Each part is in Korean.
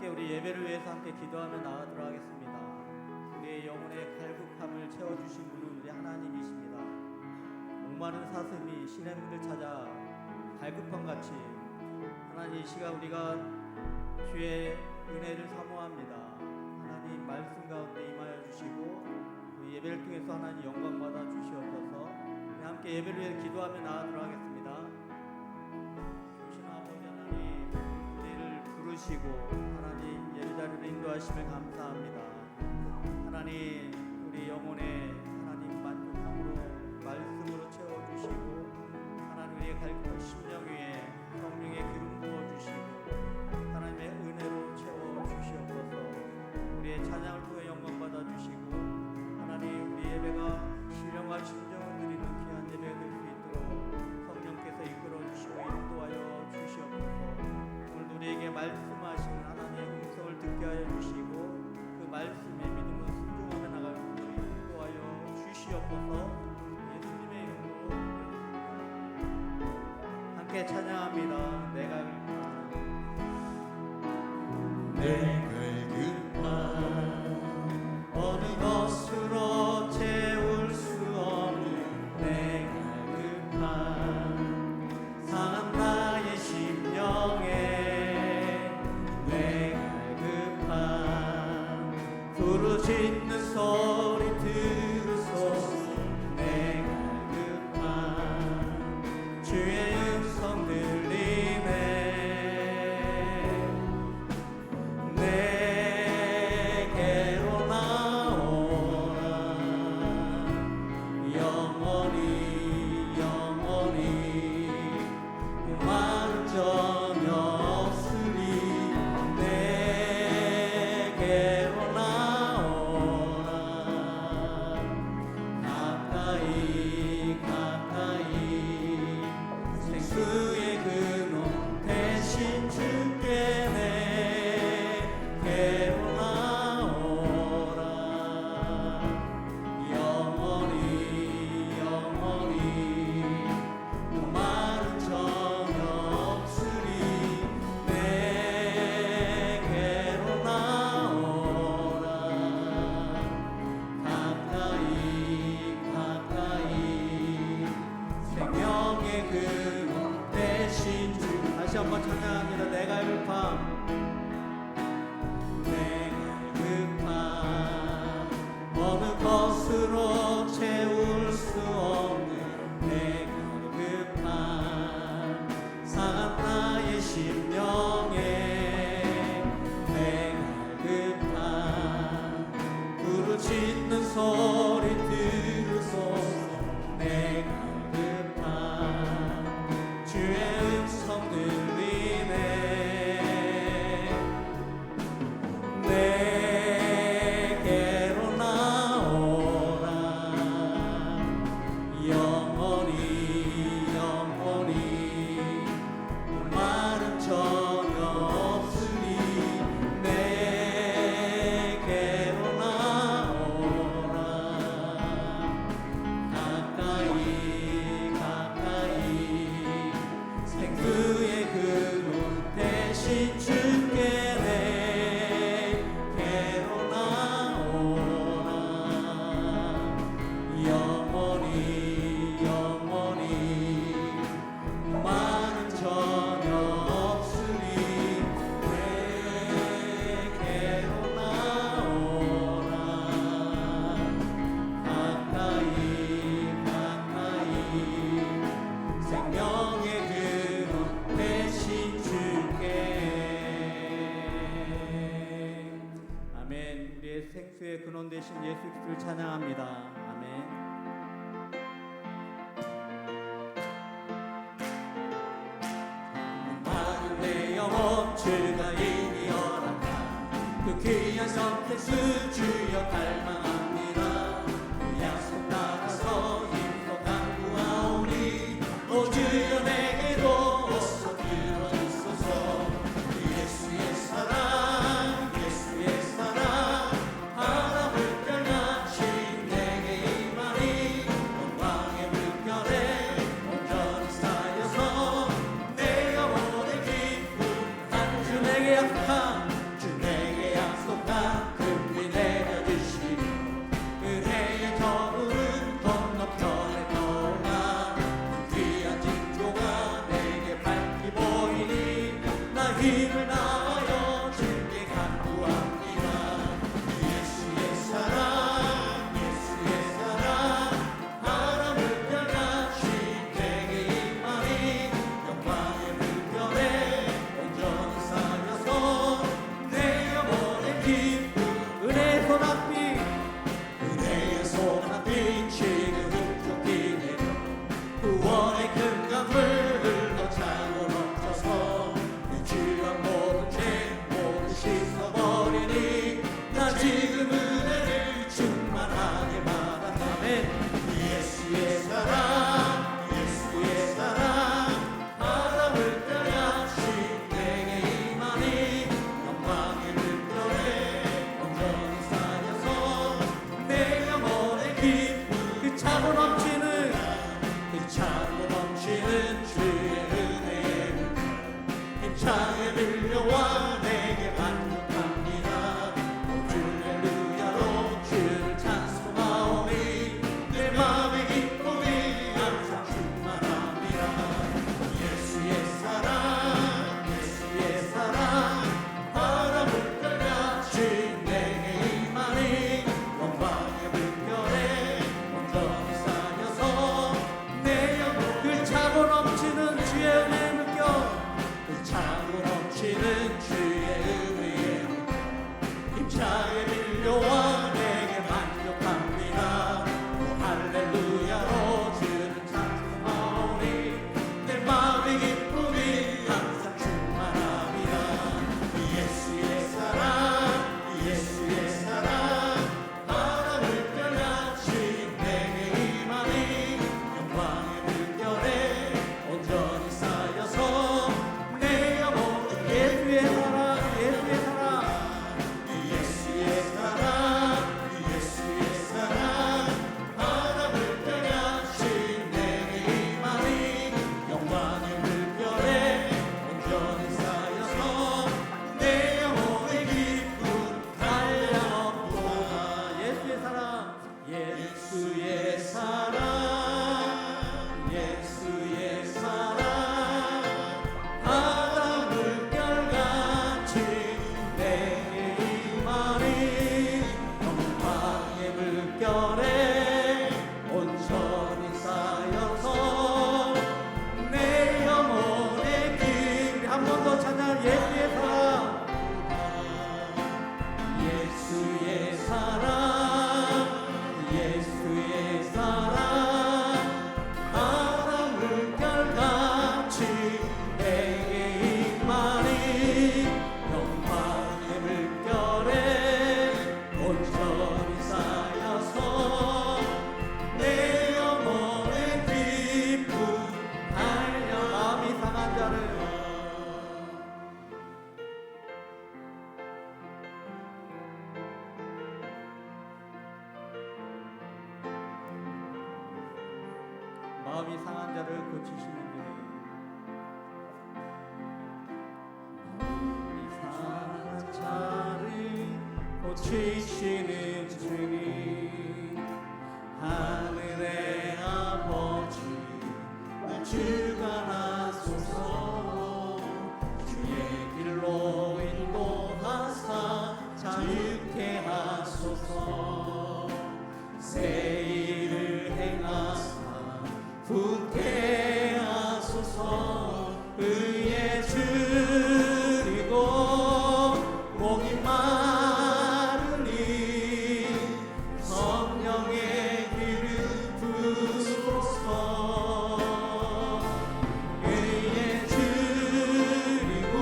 함께 우리 예배를 위해서 함께 기도하며 나아가도록 하겠습니다. 우리의 영혼의 갈급함을 채워주신 분은 우리 하나님이십니다. 목마른 사슴이 시냇물을 찾아 갈급함같이 하나님 이 시간 우리가 주의 은혜를 사모합니다. 하나님 말씀 가운데 임하여 주시고 우리 예배를 통해서 하나님 영광 받아 주시옵소서. 우리 함께 예배를 위해 기도하며 나아가도록 하겠습니다. 주신 아버지 하나님 우리를 부르시고 하나님 예배자리를 인도하시며 감사합니다. 하나님 우리 영혼에 하나님 만족함으로 말씀으로 채워주시고 하나님 우리의 갈급한 심령 위에 성령의 기름 부어주시고 하나님의 은혜로 채워주시옵소서. 우리의 찬양을 통해 영광 받아주시고 하나님 우리 예배가 신령과 심정을 드리는 귀한 예배가 될 수 있도록 성령께서 이끌어주시고 인도하여 주시옵소서. 오늘 우리에게 말씀하시는 하나님의 음성을 듣게 하여 주시고 그 말씀에 믿음으로 순종하며 나갈 수 있도록 인도하여 주시옵소서. 예수님의 이름으로 함께 찬양합니다. 내가 갈급한 어느 것으로 채울 수 없는 내 갈급한 상한 나의 심령에 내 갈급한 부르짖는 소리 들으소서. 내 갈급한 주의 음성 들리네. 내게로 나오라. 영원히 영원히 많은 전혀 없으리. 내게로 나오라. 가까이 가까이 생수의 근원 대신 주께 내게로 나오라. 영원히 영원히 목마른 전혀 없으리. 내게로 나오라. 가까이 가까이 생명의 근원 대신 주. 다시 한번 찬양합니다. 내 갈급함 내 갈급함 어느 것으로 채울 수 없는 내 갈급함 상한 나의 심령에 내 갈급함 부르짖는 소리 들으소서. 내 갈급함 주의 음성 들리네. 내게로 나오라. 영원히 영원히 목마른 전혀 없으니. 내게로 나오라. 가까이 가까이 생수의 근원 대신 주께 내게로 나오라. 영원히 영원히 많은 전혀 없으니. 내게로 나오라. 가까이 가까이 생명의 근원 대신 주께. 아멘. 우리의 생수의 근원 대신 예수 그리스도를 찬양합니다. 아멘. 많은 내 영혼 즐거이 허락한 그 귀한 선택수 주여 갈망합니다. 그 약속 따라서 힘써 강구하오니 오 주여 내게도 어서 들어주소서. 그 예수의 사랑 예수의 사랑 바다 물결같이 내게 임하니 영광의 물결에 온전히 쌓여서 내 영혼의 기쁨 한 주 내게 약한 주 마음이 상한 자를 고치시는 주님, 마음이 상한 자를 고치시는 주님, 하늘의 아버지 주관하소서. 주의 길로 인도하사 자유케 하소서. 새 일을 행하사 굳게 하소서. 의에 줄이고 목이 마르니 성령의 기름 부소서. 의에 줄이고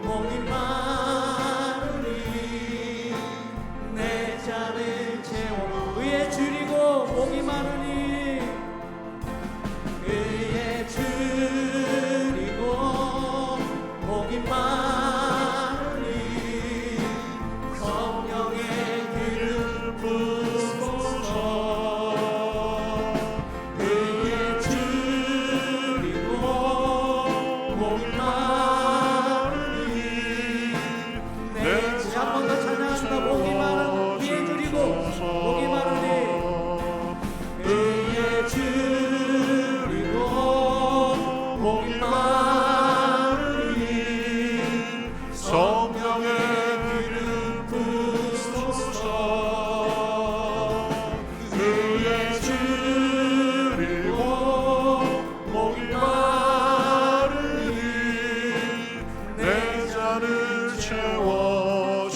목이 마르니 내 잔을 채워. 의에 줄이고 목이 마르니 의에 줄이고 목이 마르니 성령의 기름 부소서. 의에 줄이고 목이 마르니 내 한번 더 찬양합니다. 목이 마르니 의에 줄이고 목이 마르니 의에 줄이고 목이 마르니 성령의 기름 부소서. 의에 줄이고 목이 마르니 내 잔을 채워주소서.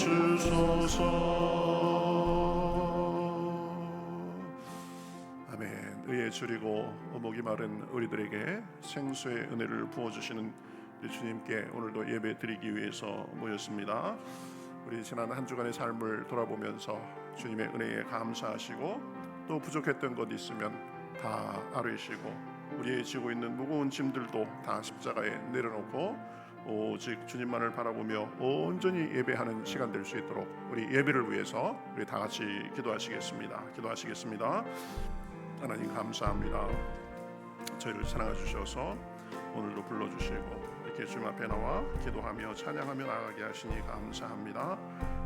아멘. 의에 줄이고 목이 마른 우리들에게 생수의 은혜를 부어주시는 우리 주님께 오늘도 예배 드리기 위해서 모였습니다. 우리 지난 한 주간의 삶을 돌아보면서 주님의 은혜에 감사하시고 또 부족했던 것 있으면 다 아뢰시고 우리의 지고 있는 무거운 짐들도 다 십자가에 내려놓고 오직 주님만을 바라보며 온전히 예배하는 시간 될 수 있도록 우리 예배를 위해서 우리 다 같이 기도하시겠습니다. 하나님 감사합니다. 저희를 사랑해 주셔서 오늘도 불러주시고 이렇게 주님 앞에 나와 기도하며 찬양하며 나아가게 하시니 감사합니다.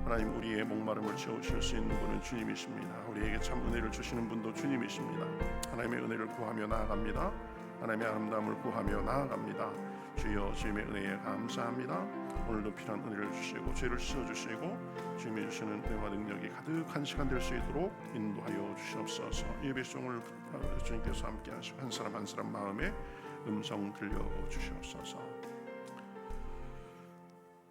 하나님, 우리의 목마름을 채우실 수 있는 분은 주님이십니다. 우리에게 참 은혜를 주시는 분도 주님이십니다. 하나님의 은혜를 구하며 나아갑니다. 하나님의 아름다움을 구하며 나아갑니다. 주여, 주님의 은혜에 감사합니다. 오늘도 필요한 은혜를 주시고 죄를 씻어주시고 주님이 주시는 은혜와 능력이 가득한 시간 될 수 있도록 인도하여 주시옵소서. 예배 시종을 주님께서 함께 하시고 한 사람 한 사람 마음에 음성 들려주시옵소서.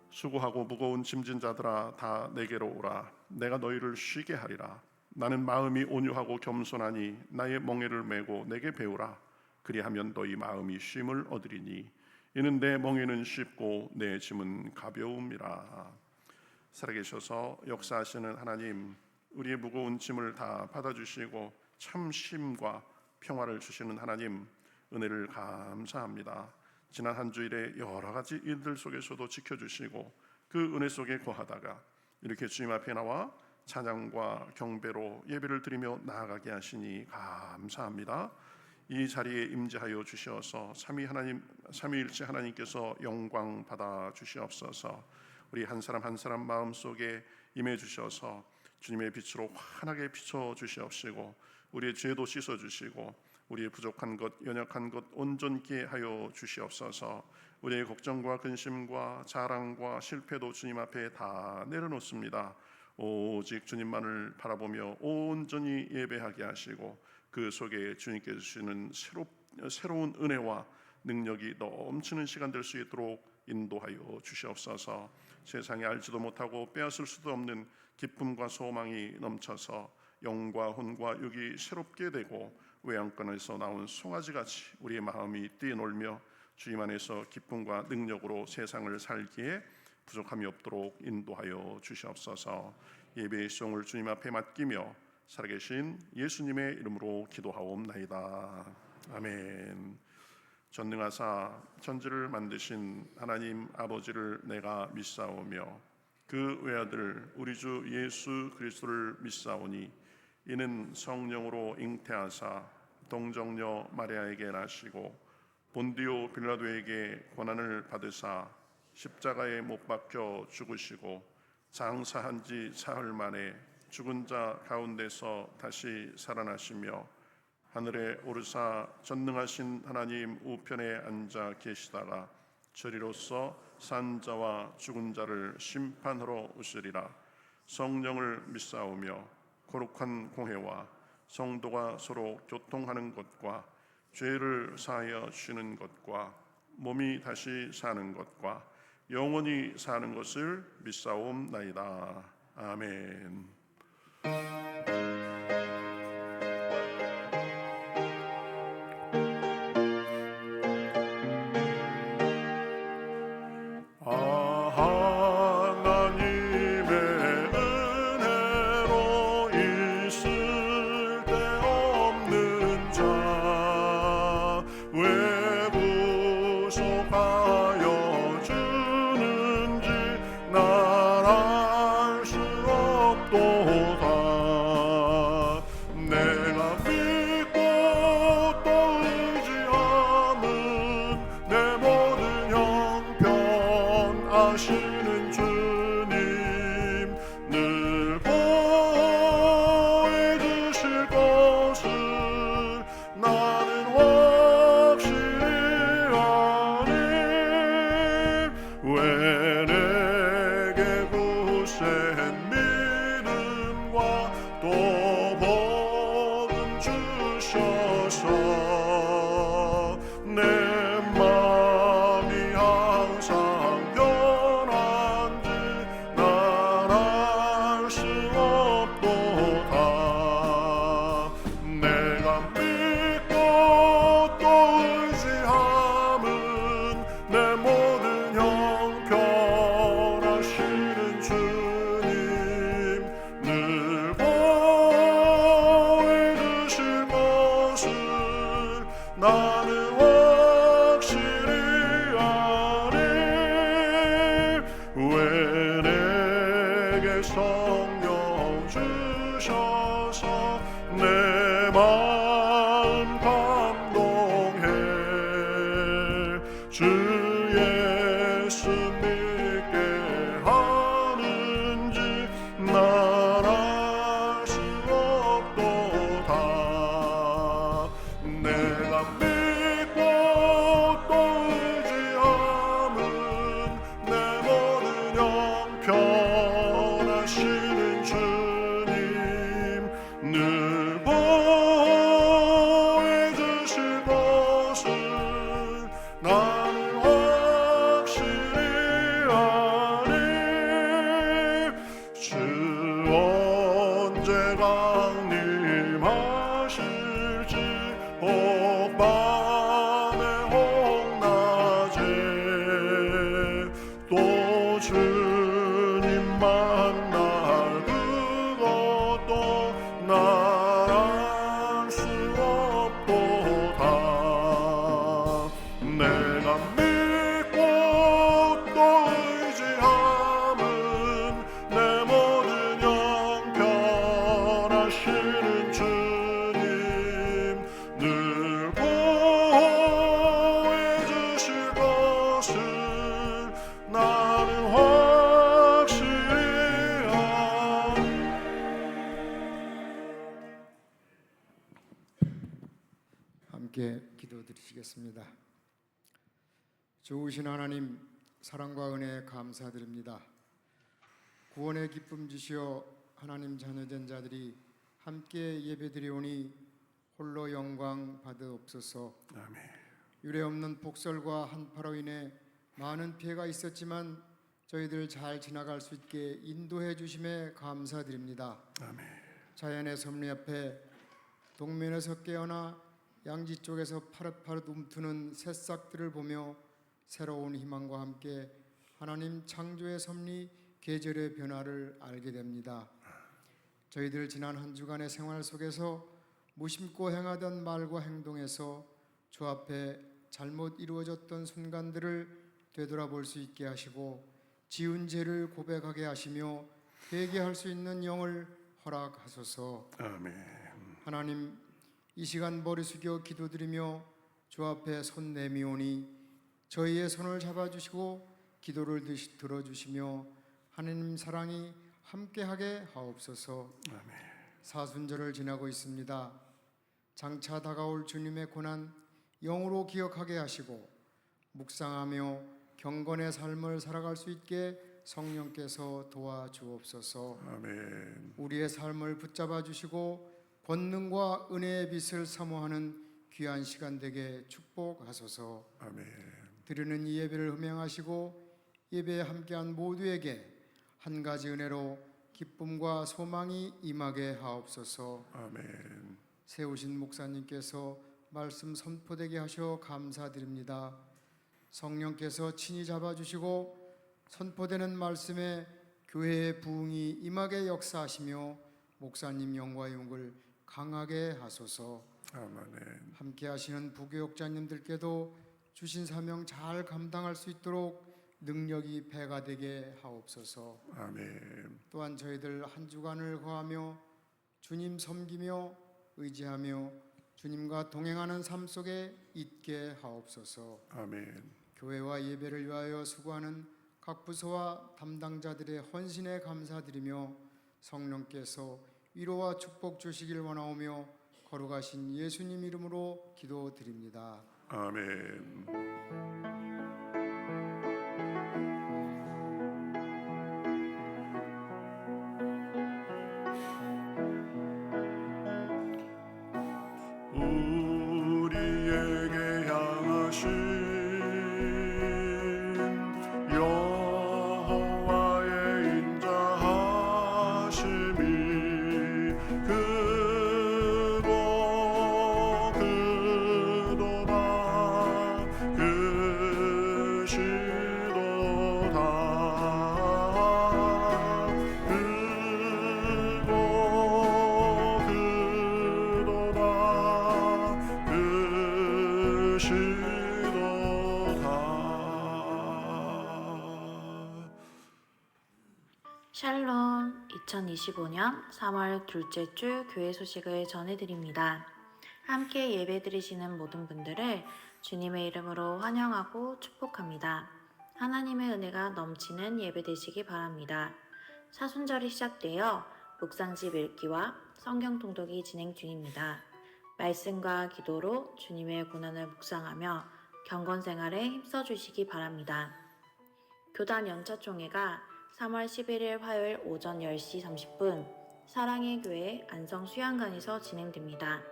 수고하고 무거운 짐진 자들아 다 내게로 오라. 내가 너희를 쉬게 하리라. 나는 마음이 온유하고 겸손하니 나의 멍에를 메고 내게 배우라. 그리하면 너희 마음이 쉼을 얻으리니 이는 내 멍에는 쉽고 내 짐은 가벼움이라. 살아계셔서 역사하시는 하나님, 우리의 무거운 짐을 다 받아주시고 참 쉼과 평화를 주시는 하나님, 은혜를 감사합니다. 지난 한 주일에 여러 가지 일들 속에서도 지켜주시고 그 은혜 속에 거하다가 이렇게 주님 앞에 나와 찬양과 경배로 예배를 드리며 나아가게 하시니 감사합니다. 이 자리에 임재하여 주시어서 삼위일체 하나님께서 영광 받아 주시옵소서. 우리 한 사람 한 사람 마음속에 임해 주셔서 주님의 빛으로 환하게 비춰 주시옵시고 우리의 죄도 씻어 주시고 우리의 부족한 것 연약한 것 온전케 하여 주시옵소서. 우리의 걱정과 근심과 자랑과 실패도 주님 앞에 다 내려놓습니다. 오직 주님만을 바라보며 온전히 예배하게 하시고 그 속에 주님께 주시는 새로운 은혜와 능력이 넘치는 시간 될 수 있도록 인도하여 주시옵소서. 세상에 알지도 못하고 빼앗을 수도 없는 기쁨과 소망이 넘쳐서 영과 혼과 육이 새롭게 되고 외양간에서 나온 송아지같이 우리의 마음이 뛰놀며 주님 안에서 기쁨과 능력으로 세상을 살기에 부족함이 없도록 인도하여 주시옵소서. 예배의 시종을 주님 앞에 맡기며 살아계신 예수님의 이름으로 기도하옵나이다. 아멘. 전능하사 천지를 만드신 하나님 아버지를 내가 믿사오며 그 외아들 우리 주 예수 그리스도를 믿사오니 이는 성령으로 잉태하사 동정녀 마리아에게 나시고 본디오 빌라도에게 고난을 받으사 십자가에 못 박혀 죽으시고 장사한 지 사흘 만에 죽은 자 가운데서 다시 살아나시며 하늘에 오르사 전능하신 하나님 우편에 앉아 계시다가 저리로서 산 자와 죽은 자를 심판하러 오시리라. 성령을 믿사오며 거룩한 공회와 성도가 서로 교통하는 것과 죄를 사하여 쉬는 것과 몸이 다시 사는 것과 영원히 사는 것을 믿사옵나이다. 아멘. 하나님의 은혜로 있을 데 없는 자 왜 구속하여 주는지 날 알 수 없도다. 내가 믿고 또 의지함은 내 모든 형편 아시는 주님 늘 보호해 주실 것을 나는 확실히 아니. 왜 내게 굳센 믿음과 또 복음 주셔서 내 마음이 항상 변한지 날 알 수 없도다. 내가 믿고 또 의지함은 내 모든 형편 아시는 주님 늘 보호해 주실 것을 나는 확실히 아니. 왜 내게 성령 주셔서 내 마음 감동해 주 예수 믿게 하는지 날 알 수 없도다. 내가 믿고 또 의지함은 내 모든 형편 아시는 주님 늘 보호해 주실 것을 나는 확실히 아니. 주 언제 강림하실지 혹밤에 혹낮에 또 주님 만날 그것도 날 알 수 없도다. 내가 믿고 또 의지함은 내 모든 형편 아시는 주님 늘 보호해 주실 것을 나는 확실히 아니. 함께 기도드리시겠습니다. 좋으신 하나님, 사랑과 은혜에 감사드립니다. 구원의 기쁨 주시어 하나님 자녀된 자들이 함께 예배드리오니 홀로 영광 받으옵소서. 아멘. 유례없는 폭설과 한파로 인해 많은 피해가 있었지만 저희들 잘 지나갈 수 있게 인도해 주심에 감사드립니다. 아멘. 자연의 섭리 앞에 동면에서 깨어나 양지 쪽에서 파릇파릇 움트는 새싹들을 보며 새로운 희망과 함께 하나님 창조의 섭리, 계절의 변화를 알게 됩니다. 저희들 지난 한 주간의 생활 속에서 무심코 행하던 말과 행동에서 주 앞에 잘못 이루어졌던 순간들을 되돌아볼 수 있게 하시고 지은 죄를 고백하게 하시며 회개할 수 있는 영을 허락하소서. 아멘. 하나님, 이 시간 머리 숙여 기도드리며 주 앞에 손 내미오니 저희의 손을 잡아주시고 기도를 들어주시며 하나님 사랑이 함께하게 하옵소서. 사순절을 지나고 있습니다. 장차 다가올 주님의 고난 영으로 기억하게 하시고 묵상하며 경건의 삶을 살아갈 수 있게 성령께서 도와주옵소서. 아멘. 우리의 삶을 붙잡아 주시고 권능과 은혜의 빛을 사모하는 귀한 시간 되게 축복하소서. 아멘. 드리는 이 예배를 흠양하시고 예배에 함께한 모두에게 한 가지 은혜로 기쁨과 소망이 임하게 하옵소서. 아멘. 세우신 목사님께서 말씀 선포되게 하셔 감사드립니다. 성령께서 친히 잡아주시고 선포되는 말씀에 교회의 부흥이 임하게 역사하시며 목사님 영과 용을 강하게 하소서. 아멘. 함께 하시는 부교육자님들께도 주신 사명 잘 감당할 수 있도록 능력이 배가 되게 하옵소서. 아멘. 또한 저희들 한 주간을 거하며 주님 섬기며 의지하며 주님과 동행하는 삶 속에 있게 하옵소서. 아멘. 교회와 예배를 위하여 수고하는 각 부서와 담당자들의 헌신에 감사드리며 성령께서 위로와 축복 주시길 원하오며 거룩하신 예수님 이름으로 기도드립니다. 아멘. 우리에게 향하신 여호와의 인자하심이 그도다 샬롬, 2025년 3월 둘째 주 교회 소식을 전해드립니다. 함께 예배 드리시는 모든 분들을 주님의 이름으로 환영하고 축복합니다. 하나님의 은혜가 넘치는 예배 되시기 바랍니다. 사순절이 시작되어 묵상집 읽기와 성경 통독이 진행 중입니다. 말씀과 기도로 주님의 고난을 묵상하며 경건 생활에 힘써 주시기 바랍니다. 교단 연차총회가 3월 11일 화요일 오전 10시 30분 사랑의 교회 안성 수양관에서 진행됩니다.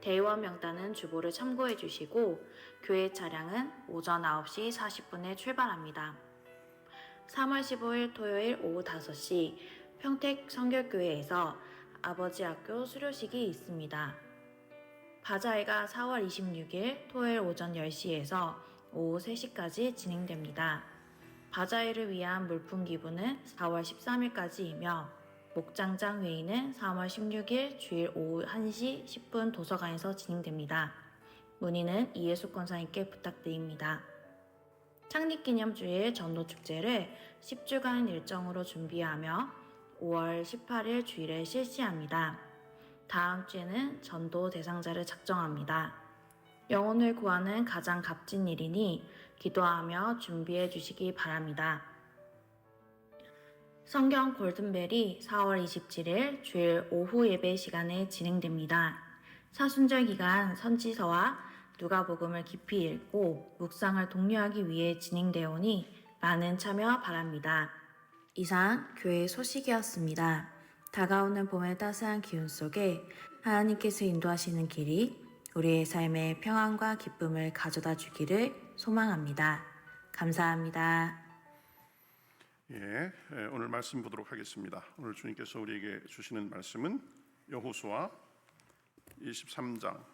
대의원 명단은 주보를 참고해 주시고 교회 차량은 오전 9시 40분에 출발합니다. 3월 15일 토요일 오후 5시 평택 성결교회에서 아버지 학교 수료식이 있습니다. 바자회가 4월 26일 토요일 오전 10시에서 오후 3시까지 진행됩니다. 바자회를 위한 물품 기부는 4월 13일까지이며 목장장 회의는 3월 16일 주일 오후 1시 10분 도서관에서 진행됩니다. 문의는 이예수 권사님께 부탁드립니다. 창립기념주일 전도축제를 10주간 일정으로 준비하며 5월 18일 주일에 실시합니다. 다음 주에는 전도 대상자를 작정합니다. 영혼을 구하는 가장 값진 일이니 기도하며 준비해 주시기 바랍니다. 성경 골든벨이 4월 27일 주일 오후 예배 시간에 진행됩니다. 사순절 기간 선지서와 누가복음을 깊이 읽고 묵상을 독려하기 위해 진행되오니 많은 참여 바랍니다. 이상 교회 소식이었습니다. 다가오는 봄의 따스한 기운 속에 하나님께서 인도하시는 길이 우리의 삶에 평안과 기쁨을 가져다 주기를 소망합니다. 감사합니다. 예, 오늘 말씀 보도록 하겠습니다. 오늘 주님께서 우리에게 주시는 말씀은 여호수아 23장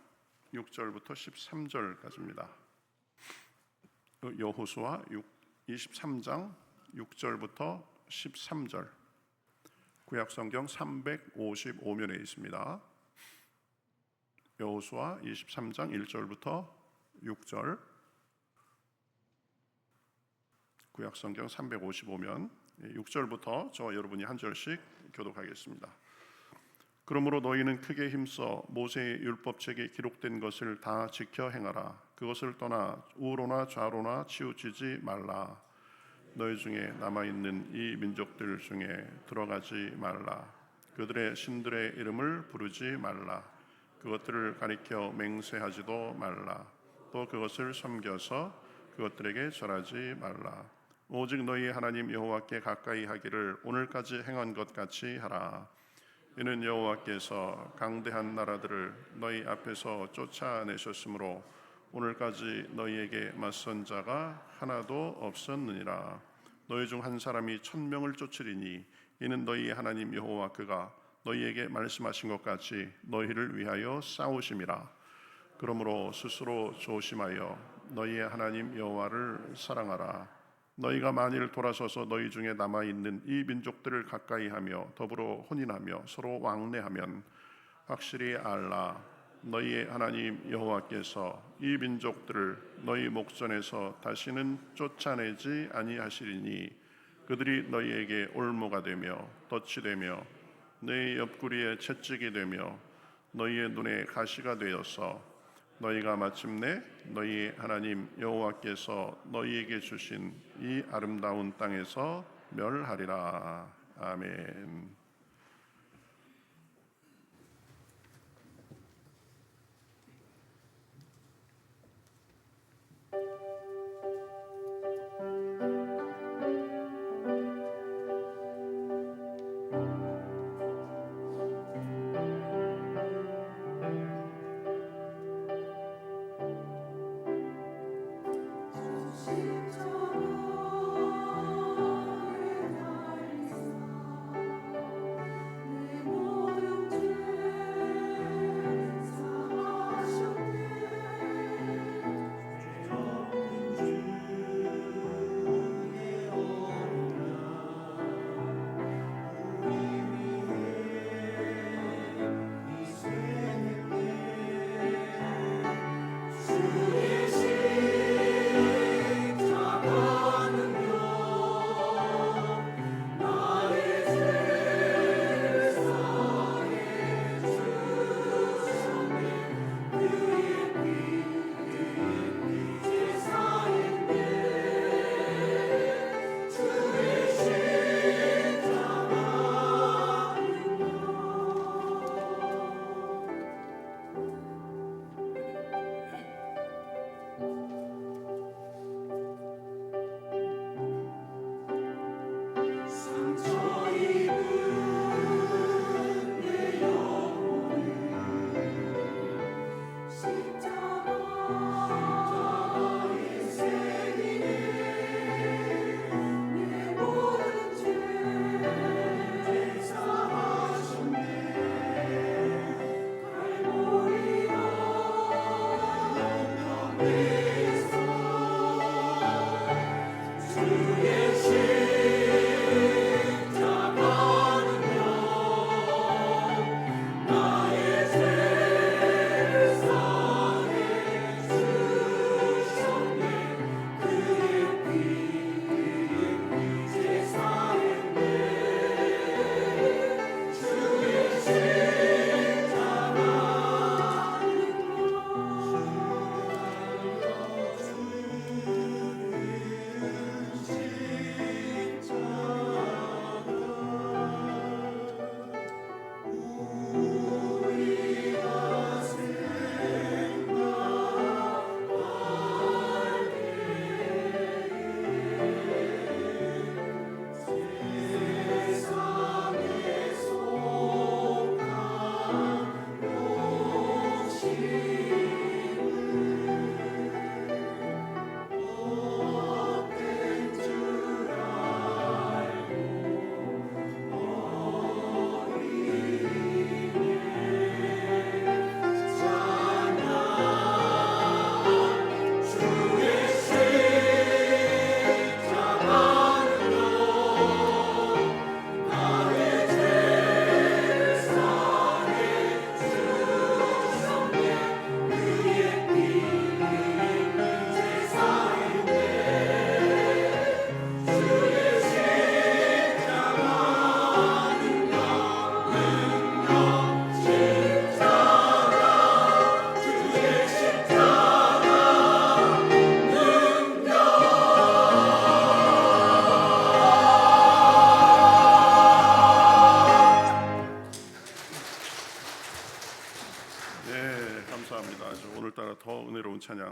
6절부터 13절까지입니다. 여호수아 23장 6절부터 13절 구약성경 355면에 있습니다. 여호수아 23장 1절부터 6절 구약성경 355면 6절부터 저와 여러분이 한 절씩 교독하겠습니다. 그러므로 너희는 크게 힘써 모세의 율법책에 기록된 것을 다 지켜 행하라. 그것을 떠나 우로나 좌로나 치우치지 말라. 너희 중에 남아있는 이 민족들 중에 들어가지 말라. 그들의 신들의 이름을 부르지 말라. 그것들을 가리켜 맹세하지도 말라. 또 그것을 섬겨서 그것들에게 절하지 말라. 오직 너희 하나님 여호와께 가까이 하기를 오늘까지 행한 것 같이 하라. 이는 여호와께서 강대한 나라들을 너희 앞에서 쫓아내셨으므로 오늘까지 너희에게 맞선 자가 하나도 없었느니라. 너희 중 한 사람이 1000명을 쫓으리니 이는 너희 하나님 여호와 그가 너희에게 말씀하신 것 같이 너희를 위하여 싸우심이라. 그러므로 스스로 조심하여 너희의 하나님 여호와를 사랑하라. 너희가 만일 돌아서서 너희 중에 남아있는 이 민족들을 가까이하며 더불어 혼인하며 서로 왕래하면 확실히 알라. 너희의 하나님 여호와께서 이 민족들을 너희 목전에서 다시는 쫓아내지 아니하시리니 그들이 너희에게 올무가 되며 덫이 되며 너희 옆구리에 채찍이 되며 너희의 눈에 가시가 되어서 너희가 마침내 너희 하나님 여호와께서 너희에게 주신 이 아름다운 땅에서 멸하리라. 아멘.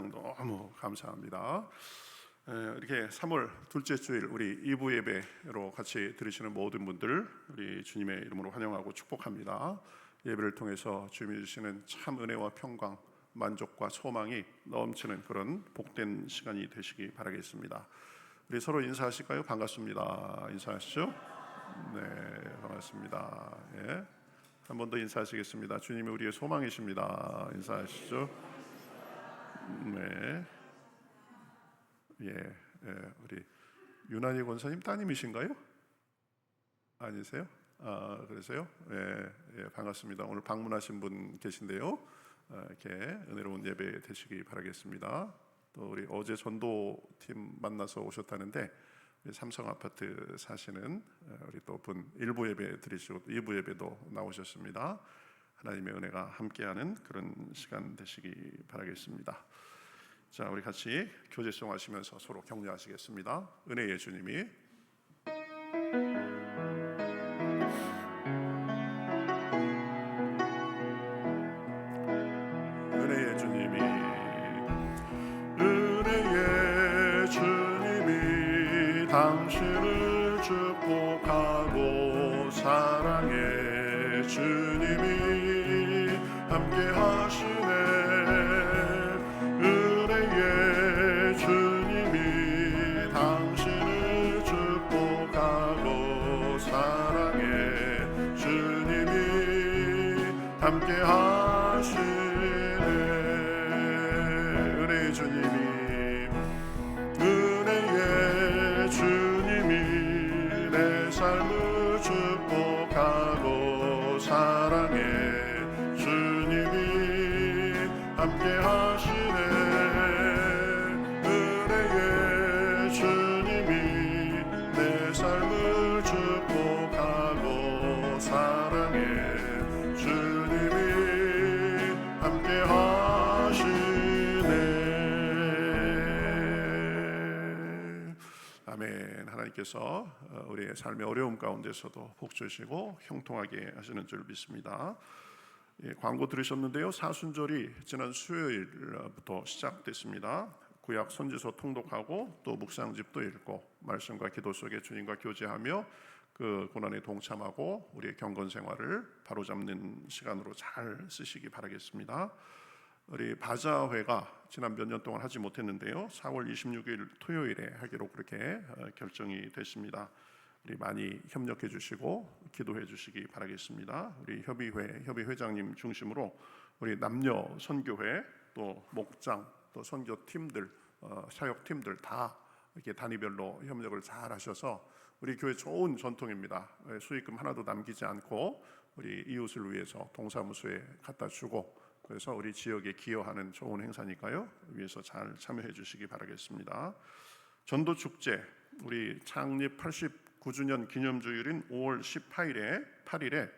찬양 너무 감사합니다. 이렇게 3월 둘째 주일 우리 2부 예배로 같이 들으시는 모든 분들 우리 주님의 이름으로 환영하고 축복합니다. 예배를 통해서 주님이 주시는 참 은혜와 평강, 만족과 소망이 넘치는 그런 복된 시간이 되시기 바라겠습니다. 우리 서로 인사하실까요? 반갑습니다. 인사하시죠? 네, 반갑습니다. 예. 한 번 더 인사하시겠습니다. 주님이 우리의 소망이십니다. 인사하시죠? 네. 우리 유난히 권사님 따님이신가요? 아니세요? 그러세요? 반갑습니다. 오늘 방문하신 분 계신데요. 이렇게 은혜로운 예배 되시기 바라겠습니다. 또 우리 어제 전도팀 만나서 오셨다는데 삼성 아파트 사시는 우리 또 분 1부 예배 드리시고 2부 예배도 나오셨습니다. 하나님의 은혜가 함께하는 그런 시간 되시기 바라겠습니다. 자, 우리 같이 교제송 하시면서 서로 격려하시겠습니다. 은혜의 주님이 은혜의 주님이 은혜의 주님이 당신을 축복하고 사랑의 주님이 함께 하시네. 은혜의 주님이 당신을 축복하고 사랑의 주님이 함께 하시네. 은혜의 주님이 은혜의 주님이 내 삶을 축복하고 사랑의 주님이 함께 하시네. 은혜의 주님이 내 삶을 축복하고 사랑의 주님이 함께 하시네. 아멘. 하나님께서 우리의 삶의 어려움 가운데서도 복 주시고 형통하게 하시는 줄 믿습니다. 광고 들으셨는데요. 사순절이 지난 수요일부터 시작됐습니다. 구약 선지서 통독하고 또 묵상집도 읽고 말씀과 기도 속에 주님과 교제하며 그 고난에 동참하고 우리의 경건 생활을 바로잡는 시간으로 잘 쓰시기 바라겠습니다. 우리 바자회가 지난 몇 년 동안 하지 못했는데요. 4월 26일 토요일에 하기로 그렇게 결정이 됐습니다. 우리 많이 협력해 주시고 기도해 주시기 바라겠습니다. 우리 협의 회장님 중심으로 우리 남녀 선교회 또 목장 또 선교팀들 사역팀들 다 이렇게 단위별로 협력을 잘 하셔서 우리 교회 좋은 전통입니다. 수익금 하나도 남기지 않고 우리 이웃을 위해서 동사무소에 갖다 주고 그래서 우리 지역에 기여하는 좋은 행사니까요. 위해서 잘 참여해 주시기 바라겠습니다. 전도 축제 우리 창립 89주년 기념주일인 5월 8일에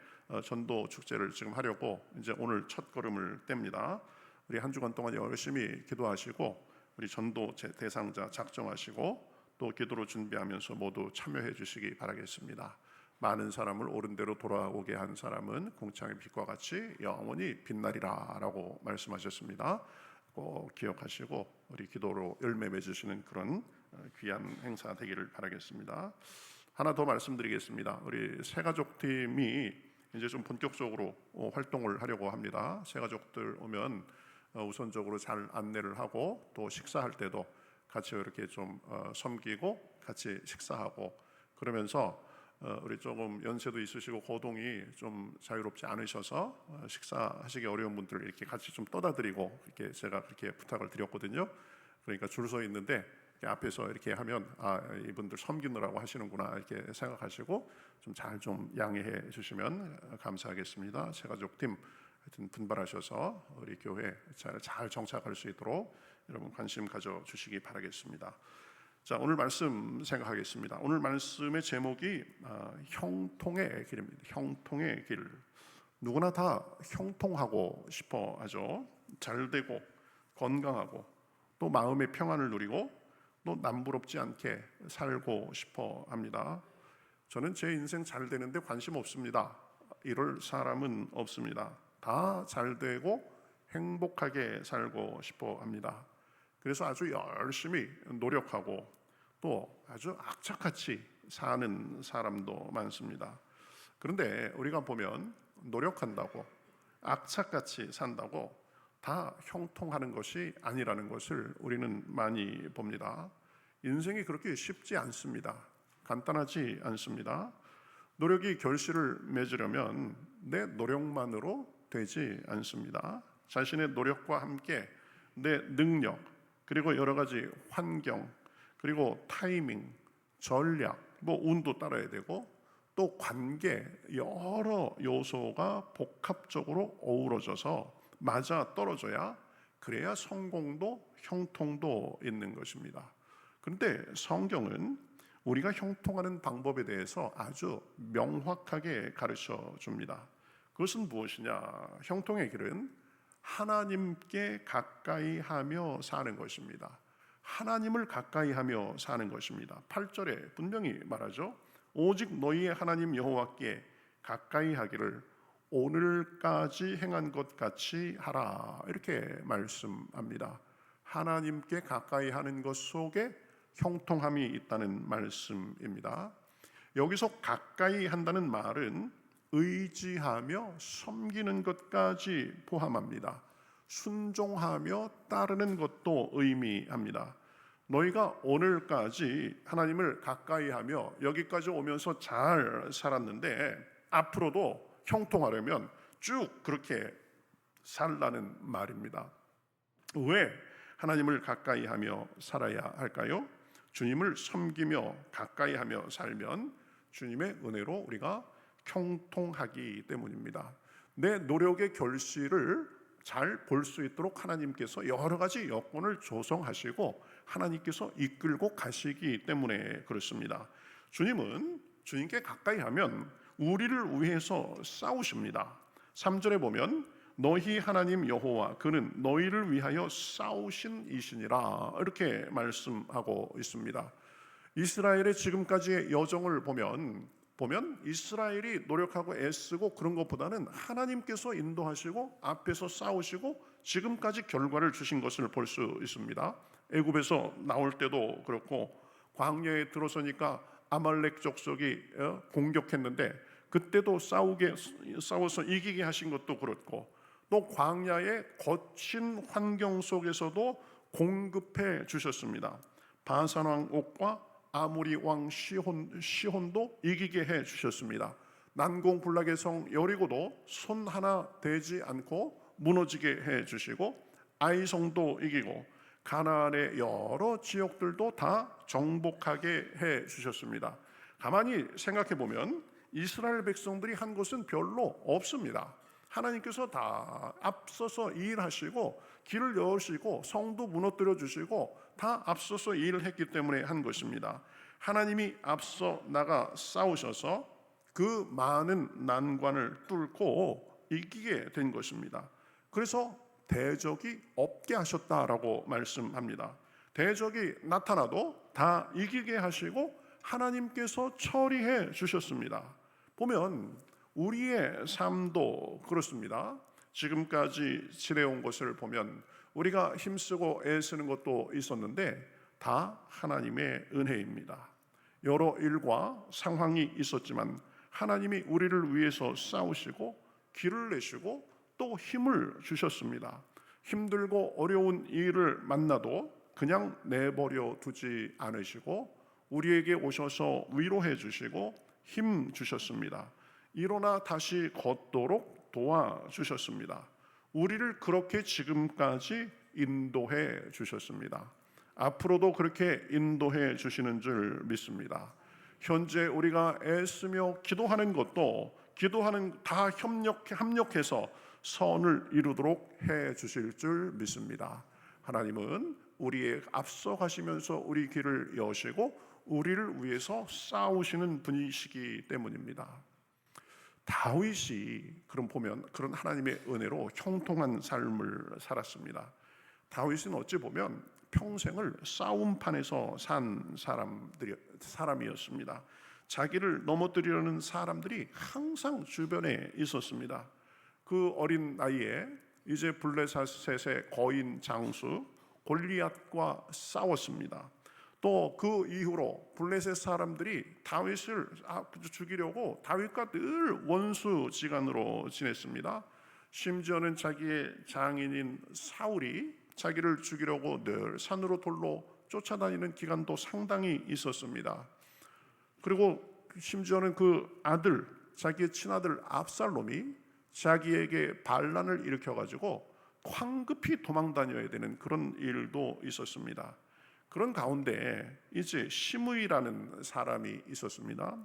전도 축제를 지금 하려고 이제 오늘 첫 걸음을 뗍니다. 우리 한 주간 동안 열심히 기도하시고 우리 전도 대상자 작정하시고 또 기도로 준비하면서 모두 참여해 주시기 바라겠습니다. 많은 사람을 옳은 대로 돌아오게 한 사람은 궁창의 빛과 같이 영원히 빛나리라 라고 말씀하셨습니다. 꼭 기억하시고 우리 기도로 열매 맺으시는 그런 귀한 행사 되기를 바라겠습니다. 하나 더 말씀드리겠습니다. 우리 새가족팀이 이제 좀 본격적으로 활동을 하려고 합니다. 새가족들 오면 우선적으로 잘 안내를 하고 또 식사할 때도 같이 이렇게 좀 섬기고 같이 식사하고 그러면서 우리 조금 연세도 있으시고 고동이 좀 자유롭지 않으셔서 식사하시기 어려운 분들 이렇게 같이 좀 떠다드리고 이렇게 제가 그렇게 부탁을 드렸거든요. 그러니까 줄 서 있는데 앞에서 이렇게 하면 이분들 섬기느라고 하시는구나 이렇게 생각하시고 좀 잘 좀 양해해 주시면 감사하겠습니다. 새가족팀 하여튼 분발하셔서 우리 교회 잘 정착할 수 있도록 여러분 관심 가져 주시기 바라겠습니다. 자, 오늘 말씀 생각하겠습니다. 오늘 말씀의 제목이 형통의 길입니다. 형통의 길. 누구나 다 형통하고 싶어 하죠. 잘되고 건강하고 또 마음의 평안을 누리고 또 남부럽지 않게 살고 싶어 합니다. 저는 제 인생 잘 되는데 관심 없습니다. 이럴 사람은 없습니다. 다 잘되고 행복하게 살고 싶어 합니다. 그래서 아주 열심히 노력하고 또 아주 악착같이 사는 사람도 많습니다. 그런데 우리가 보면 노력한다고 악착같이 산다고 다 형통하는 것이 아니라는 것을 우리는 많이 봅니다. 인생이 그렇게 쉽지 않습니다. 간단하지 않습니다. 노력이 결실을 맺으려면 내 노력만으로 되지 않습니다. 자신의 노력과 함께 내 능력, 그리고 여러 가지 환경, 그리고 타이밍, 전략, 운도 따라야 되고 또 관계, 여러 요소가 복합적으로 어우러져서 맞아 떨어져야 그래야 성공도 형통도 있는 것입니다. 그런데 성경은 우리가 형통하는 방법에 대해서 아주 명확하게 가르쳐 줍니다. 그것은 무엇이냐? 형통의 길은 하나님께 가까이 하며 사는 것입니다. 하나님을 가까이 하며 사는 것입니다. 8절에 분명히 말하죠. 오직 너희의 하나님 여호와께 가까이 하기를 오늘까지 행한 것 같이 하라. 이렇게 말씀합니다. 하나님께 가까이 하는 것 속에 형통함이 있다는 말씀입니다. 여기서 가까이 한다는 말은 의지하며 섬기는 것까지 포함합니다. 순종하며 따르는 것도 의미합니다. 너희가 오늘까지 하나님을 가까이 하며 여기까지 오면서 잘 살았는데 앞으로도 형통하려면 쭉 그렇게 살라는 말입니다. 왜 하나님을 가까이 하며 살아야 할까요? 주님을 섬기며 가까이 하며 살면 주님의 은혜로 우리가 형통하기 때문입니다. 내 노력의 결실을 잘 볼 수 있도록 하나님께서 여러 가지 여건을 조성하시고 하나님께서 이끌고 가시기 때문에 그렇습니다. 주님은 주님께 가까이 하면 우리를 위해서 싸우십니다. 3절에 보면 너희 하나님 여호와 그는 너희를 위하여 싸우신 이시니라 이렇게 말씀하고 있습니다. 이스라엘의 지금까지의 여정을 보면 이스라엘이 노력하고 애쓰고 그런 것보다는 하나님께서 인도하시고 앞에서 싸우시고 지금까지 결과를 주신 것을 볼 수 있습니다. 애굽에서 나올 때도 그렇고 광야에 들어서니까 아말렉 족속이 공격했는데 그때도 싸워서 이기게 하신 것도 그렇고 또 광야의 거친 환경 속에서도 공급해 주셨습니다. 바산 왕 옥과 아모리 왕 시혼도 이기게 해 주셨습니다. 난공불락의 성 여리고도 손 하나 대지 않고 무너지게 해 주시고 아이성도 이기고 가나안의 여러 지역들도 다 정복하게 해 주셨습니다. 가만히 생각해 보면 이스라엘 백성들이 한 것은 별로 없습니다. 하나님께서 다 앞서서 일하시고 길을 여시고 성도 무너뜨려 주시고 다 앞서서 일을 했기 때문에 한 것입니다. 하나님이 앞서 나가 싸우셔서 그 많은 난관을 뚫고 이기게 된 것입니다. 그래서 대적이 없게 하셨다라고 말씀합니다. 대적이 나타나도 다 이기게 하시고 하나님께서 처리해 주셨습니다. 보면 우리의 삶도 그렇습니다. 지금까지 지내온 것을 보면 우리가 힘쓰고 애쓰는 것도 있었는데 다 하나님의 은혜입니다. 여러 일과 상황이 있었지만 하나님이 우리를 위해서 싸우시고 길을 내시고 또 힘을 주셨습니다. 힘들고 어려운 일을 만나도 그냥 내버려 두지 않으시고 우리에게 오셔서 위로해 주시고 힘 주셨습니다. 일어나 다시 걷도록 도와주셨습니다. 우리를 그렇게 지금까지 인도해 주셨습니다. 앞으로도 그렇게 인도해 주시는 줄 믿습니다. 현재 우리가 애쓰며 기도하는 것도 다 협력해서 선을 이루도록 해 주실 줄 믿습니다. 하나님은 우리의 앞서 가시면서 우리 길을 여시고 우리를 위해서 싸우시는 분이시기 때문입니다. 다윗이 그런 하나님의 은혜로 형통한 삶을 살았습니다. 다윗은 어찌 보면 평생을 싸움판에서 산 사람이었습니다. 자기를 넘어뜨리려는 사람들이 항상 주변에 있었습니다. 그 어린 나이에 이제 블레셋의 거인 장수 골리앗과 싸웠습니다. 또 그 이후로 블레셋 사람들이 다윗을 죽이려고 다윗과 늘 원수지간으로 지냈습니다. 심지어는 자기의 장인인 사울이 자기를 죽이려고 늘 산으로 돌로 쫓아다니는 기간도 상당히 있었습니다. 그리고 심지어는 그 아들, 자기의 친아들 압살롬이 자기에게 반란을 일으켜가지고 황급히 도망다녀야 되는 그런 일도 있었습니다. 그런 가운데 이제 시므이라는 사람이 있었습니다.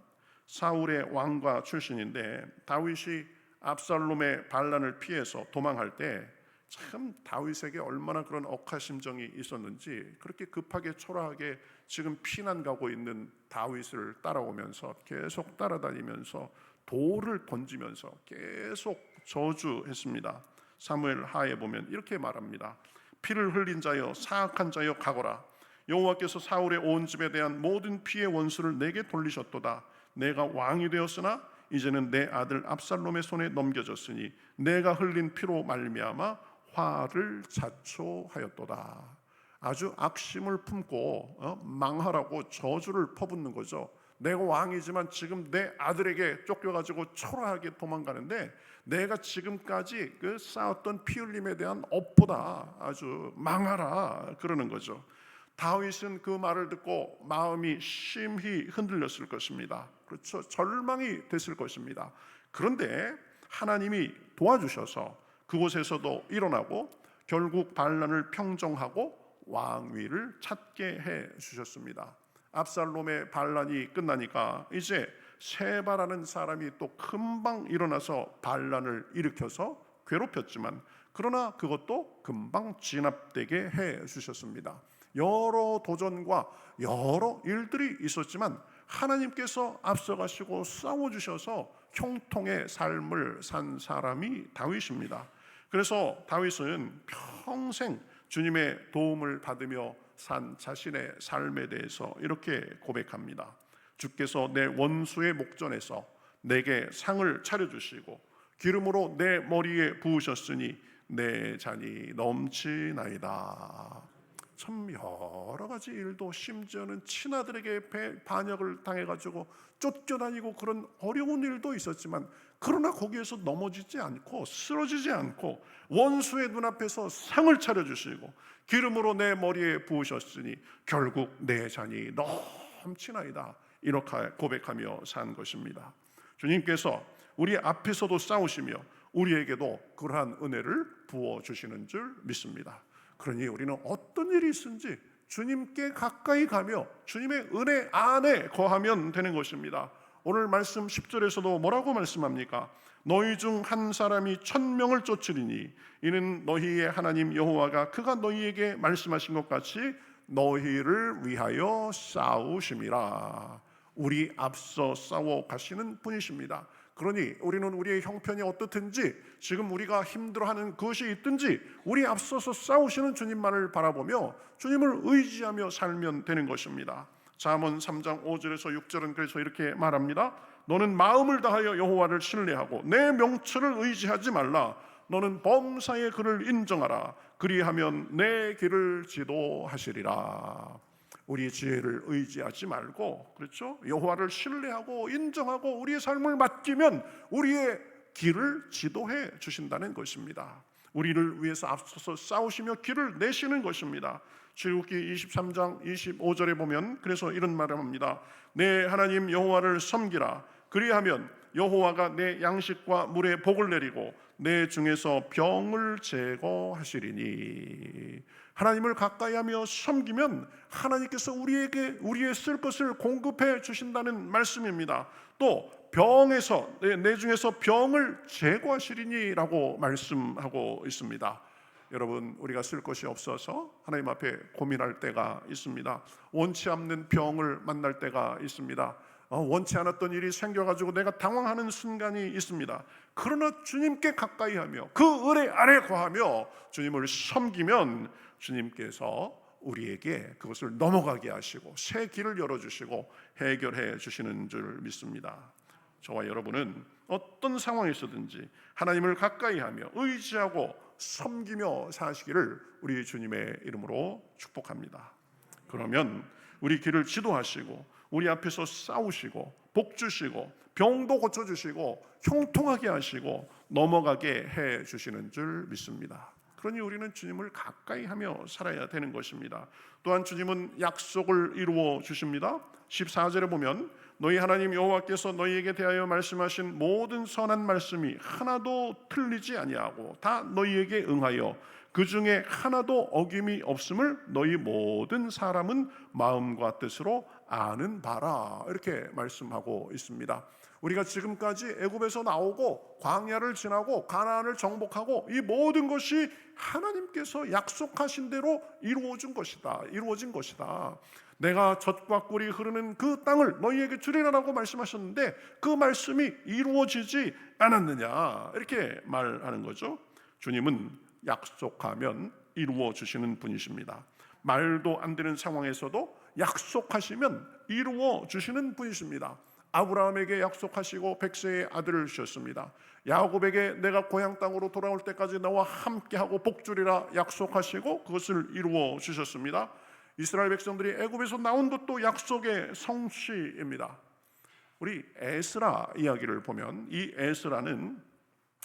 사울의 왕과 출신인데 다윗이 압살롬의 반란을 피해서 도망할 때 참 다윗에게 얼마나 그런 억하심정이 있었는지 그렇게 급하게 초라하게 지금 피난 가고 있는 다윗을 따라오면서 계속 따라다니면서 돌을 던지면서 계속 저주했습니다. 사무엘 하에 보면 이렇게 말합니다. 피를 흘린 자여 사악한 자여 가거라. 여호와께서 사울의 온 집에 대한 모든 피의 원수를 내게 돌리셨도다. 내가 왕이 되었으나 이제는 내 아들 압살롬의 손에 넘겨졌으니 내가 흘린 피로 말미암아 화를 자초하였도다. 아주 악심을 품고 망하라고 저주를 퍼붓는 거죠. 내가 왕이지만 지금 내 아들에게 쫓겨가지고 초라하게 도망가는데 내가 지금까지 그 쌓았던 피 흘림에 대한 업보다 아주 망하라 그러는 거죠. 다윗은 그 말을 듣고 마음이 심히 흔들렸을 것입니다. 그렇죠. 절망이 됐을 것입니다. 그런데 하나님이 도와주셔서 그곳에서도 일어나고 결국 반란을 평정하고 왕위를 찾게 해 주셨습니다. 압살롬의 반란이 끝나니까 이제 세바라는 사람이 또 금방 일어나서 반란을 일으켜서 괴롭혔지만 그러나 그것도 금방 진압되게 해 주셨습니다. 여러 도전과 여러 일들이 있었지만 하나님께서 앞서가시고 싸워주셔서 형통의 삶을 산 사람이 다윗입니다. 그래서 다윗은 평생 주님의 도움을 받으며 산 자신의 삶에 대해서 이렇게 고백합니다. 주께서 내 원수의 목전에서 내게 상을 차려주시고 기름으로 내 머리에 부으셨으니 내 잔이 넘치나이다. 참 여러 가지 일도 심지어는 친아들에게 반역을 당해가지고 쫓겨다니고 그런 어려운 일도 있었지만 그러나 거기에서 넘어지지 않고 쓰러지지 않고 원수의 눈앞에서 상을 차려주시고 기름으로 내 머리에 부으셨으니 결국 내 잔이 넘치나이다. 이렇게 고백하며 산 것입니다. 주님께서 우리 앞에서도 싸우시며 우리에게도 그러한 은혜를 부어주시는 줄 믿습니다. 그러니 우리는 어떤 일이 있든지 주님께 가까이 가며 주님의 은혜 안에 거하면 되는 것입니다. 오늘 말씀 10절에서도 뭐라고 말씀합니까? 너희 중 한 사람이 1000명을 쫓으리니 이는 너희의 하나님 여호와가 그가 너희에게 말씀하신 것 같이 너희를 위하여 싸우심이라. 우리 앞서 싸워 가시는 분이십니다. 그러니 우리는 우리의 형편이 어떻든지 지금 우리가 힘들어하는 것이 있든지 우리 앞서서 싸우시는 주님만을 바라보며 주님을 의지하며 살면 되는 것입니다. 잠언 3장 5절에서 6절은 그래서 이렇게 말합니다. 너는 마음을 다하여 여호와를 신뢰하고 내 명철을 의지하지 말라. 너는 범사의 그를 인정하라. 그리하면 내 길을 지도하시리라. 우리의 지혜를 의지하지 말고 그렇죠? 여호와를 신뢰하고 인정하고 우리의 삶을 맡기면 우리의 길을 지도해 주신다는 것입니다. 우리를 위해서 앞서서 싸우시며 길을 내시는 것입니다. 출애굽기 23장 25절에 보면 그래서 이런 말을 합니다. 내 하나님 여호와를 섬기라. 그리하면 여호와가 내 양식과 물에 복을 내리고 내 중에서 병을 제거하시리니. 하나님을 가까이하며 섬기면 하나님께서 우리에게 우리의 쓸 것을 공급해 주신다는 말씀입니다. 또 병에서 내 중에서 병을 제거하시리니라고 말씀하고 있습니다. 여러분, 우리가 쓸 것이 없어서 하나님 앞에 고민할 때가 있습니다. 원치 않는 병을 만날 때가 있습니다. 원치 않았던 일이 생겨가지고 내가 당황하는 순간이 있습니다. 그러나 주님께 가까이 하며 그 은혜 아래 거하며 주님을 섬기면 주님께서 우리에게 그것을 넘어가게 하시고 새 길을 열어주시고 해결해 주시는 줄 믿습니다. 저와 여러분은 어떤 상황에서든지 하나님을 가까이하며 의지하고 섬기며 사시기를 우리 주님의 이름으로 축복합니다. 그러면 우리 길을 지도하시고 우리 앞에서 싸우시고 복 주시고 병도 고쳐주시고 형통하게 하시고 넘어가게 해주시는 줄 믿습니다. 그러니 우리는 주님을 가까이 하며 살아야 되는 것입니다. 또한 주님은 약속을 이루어 주십니다. 14절에 보면 너희 하나님 여호와께서 너희에게 대하여 말씀하신 모든 선한 말씀이 하나도 틀리지 아니하고 다 너희에게 응하여 그 중에 하나도 어김이 없음을 너희 모든 사람은 마음과 뜻으로 아는 바라. 이렇게 말씀하고 있습니다. 우리가 지금까지 애굽에서 나오고 광야를 지나고 가나안을 정복하고 이 모든 것이 하나님께서 약속하신 대로 이루어진 것이다. 내가 젖과 꿀이 흐르는 그 땅을 너희에게 주리라라고 말씀하셨는데 그 말씀이 이루어지지 않았느냐, 이렇게 말하는 거죠. 주님은 약속하면 이루어 주시는 분이십니다. 말도 안 되는 상황에서도 약속하시면 이루어 주시는 분이십니다. 아브라함에게 약속하시고 100세의 아들을 주셨습니다. 야곱에게 내가 고향 땅으로 돌아올 때까지 너와 함께하고 복주리라 약속하시고 그것을 이루어 주셨습니다. 이스라엘 백성들이 애굽에서 나온 것도 약속의 성취입니다. 우리 에스라 이야기를 보면 이 에스라는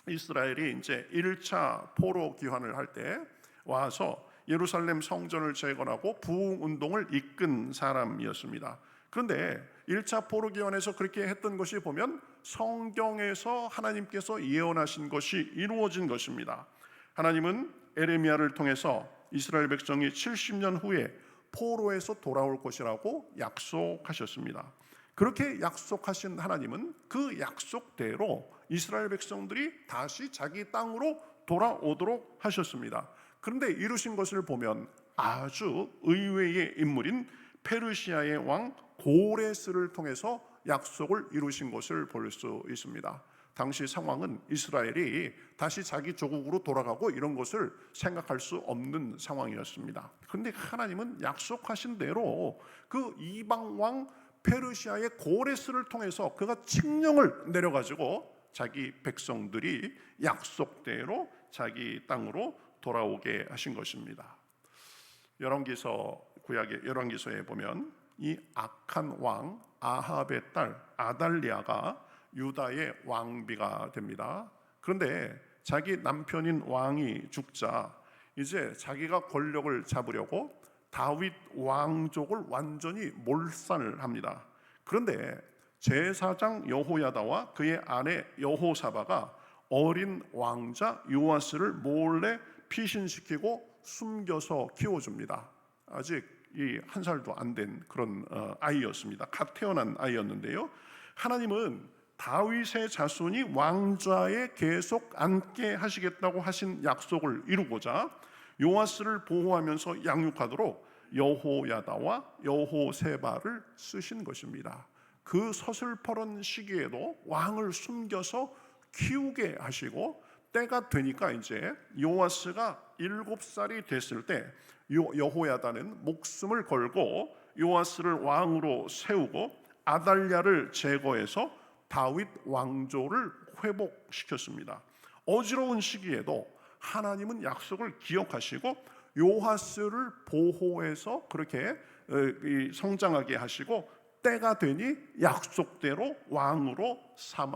이스라엘이 이제 1차 포로 귀환을 할 때 와서 예루살렘 성전을 재건하고 부흥 운동을 이끈 사람이었습니다. 그런데 1차 포로 귀환에서 그렇게 했던 것이 보면 성경에서 하나님께서 예언하신 것이 이루어진 것입니다. 하나님은 에레미야를 통해서 이스라엘 백성이 70년 후에 포로에서 돌아올 것이라고 약속하셨습니다. 그렇게 약속하신 하나님은 그 약속대로 이스라엘 백성들이 다시 자기 땅으로 돌아오도록 하셨습니다. 그런데 이루신 것을 보면 아주 의외의 인물인 페르시아의 왕 고레스를 통해서 약속을 이루신 것을 볼 수 있습니다. 당시 상황은 이스라엘이 다시 자기 조국으로 돌아가고 이런 것을 생각할 수 없는 상황이었습니다. 그런데 하나님은 약속하신 대로 그 이방 왕 페르시아의 고레스를 통해서 그가 칙령을 내려가지고 자기 백성들이 약속대로 자기 땅으로 돌아오게 하신 것입니다. 구약의 열왕기서에 보면 이 악한 왕 아합의 딸 아달리아가 유다의 왕비가 됩니다. 그런데 자기 남편인 왕이 죽자 이제 자기가 권력을 잡으려고 다윗 왕족을 완전히 몰살을 합니다. 그런데 제사장 여호야다와 그의 아내 여호사바가 어린 왕자 요아스를 몰래 피신시키고 숨겨서 키워줍니다. 아직 이 1살도 안 된 그런 아이였습니다. 갓 태어난 아이였는데요. 하나님은 다윗의 자손이 왕좌에 계속 앉게 하시겠다고 하신 약속을 이루고자 요아스를 보호하면서 양육하도록 여호야다와 여호세바를 쓰신 것입니다. 그 서슬퍼런 시기에도 왕을 숨겨서 키우게 하시고 때가 되니까 이제 요아스가 7살이 됐을 때 여호야다는 목숨을 걸고 요아스를 왕으로 세우고 아달랴를 제거해서 다윗 왕조를 회복시켰습니다. 어지러운 시기에도 하나님은 약속을 기억하시고 요아스를 보호해서 그렇게 성장하게 하시고 때가 되니 약속대로 왕으로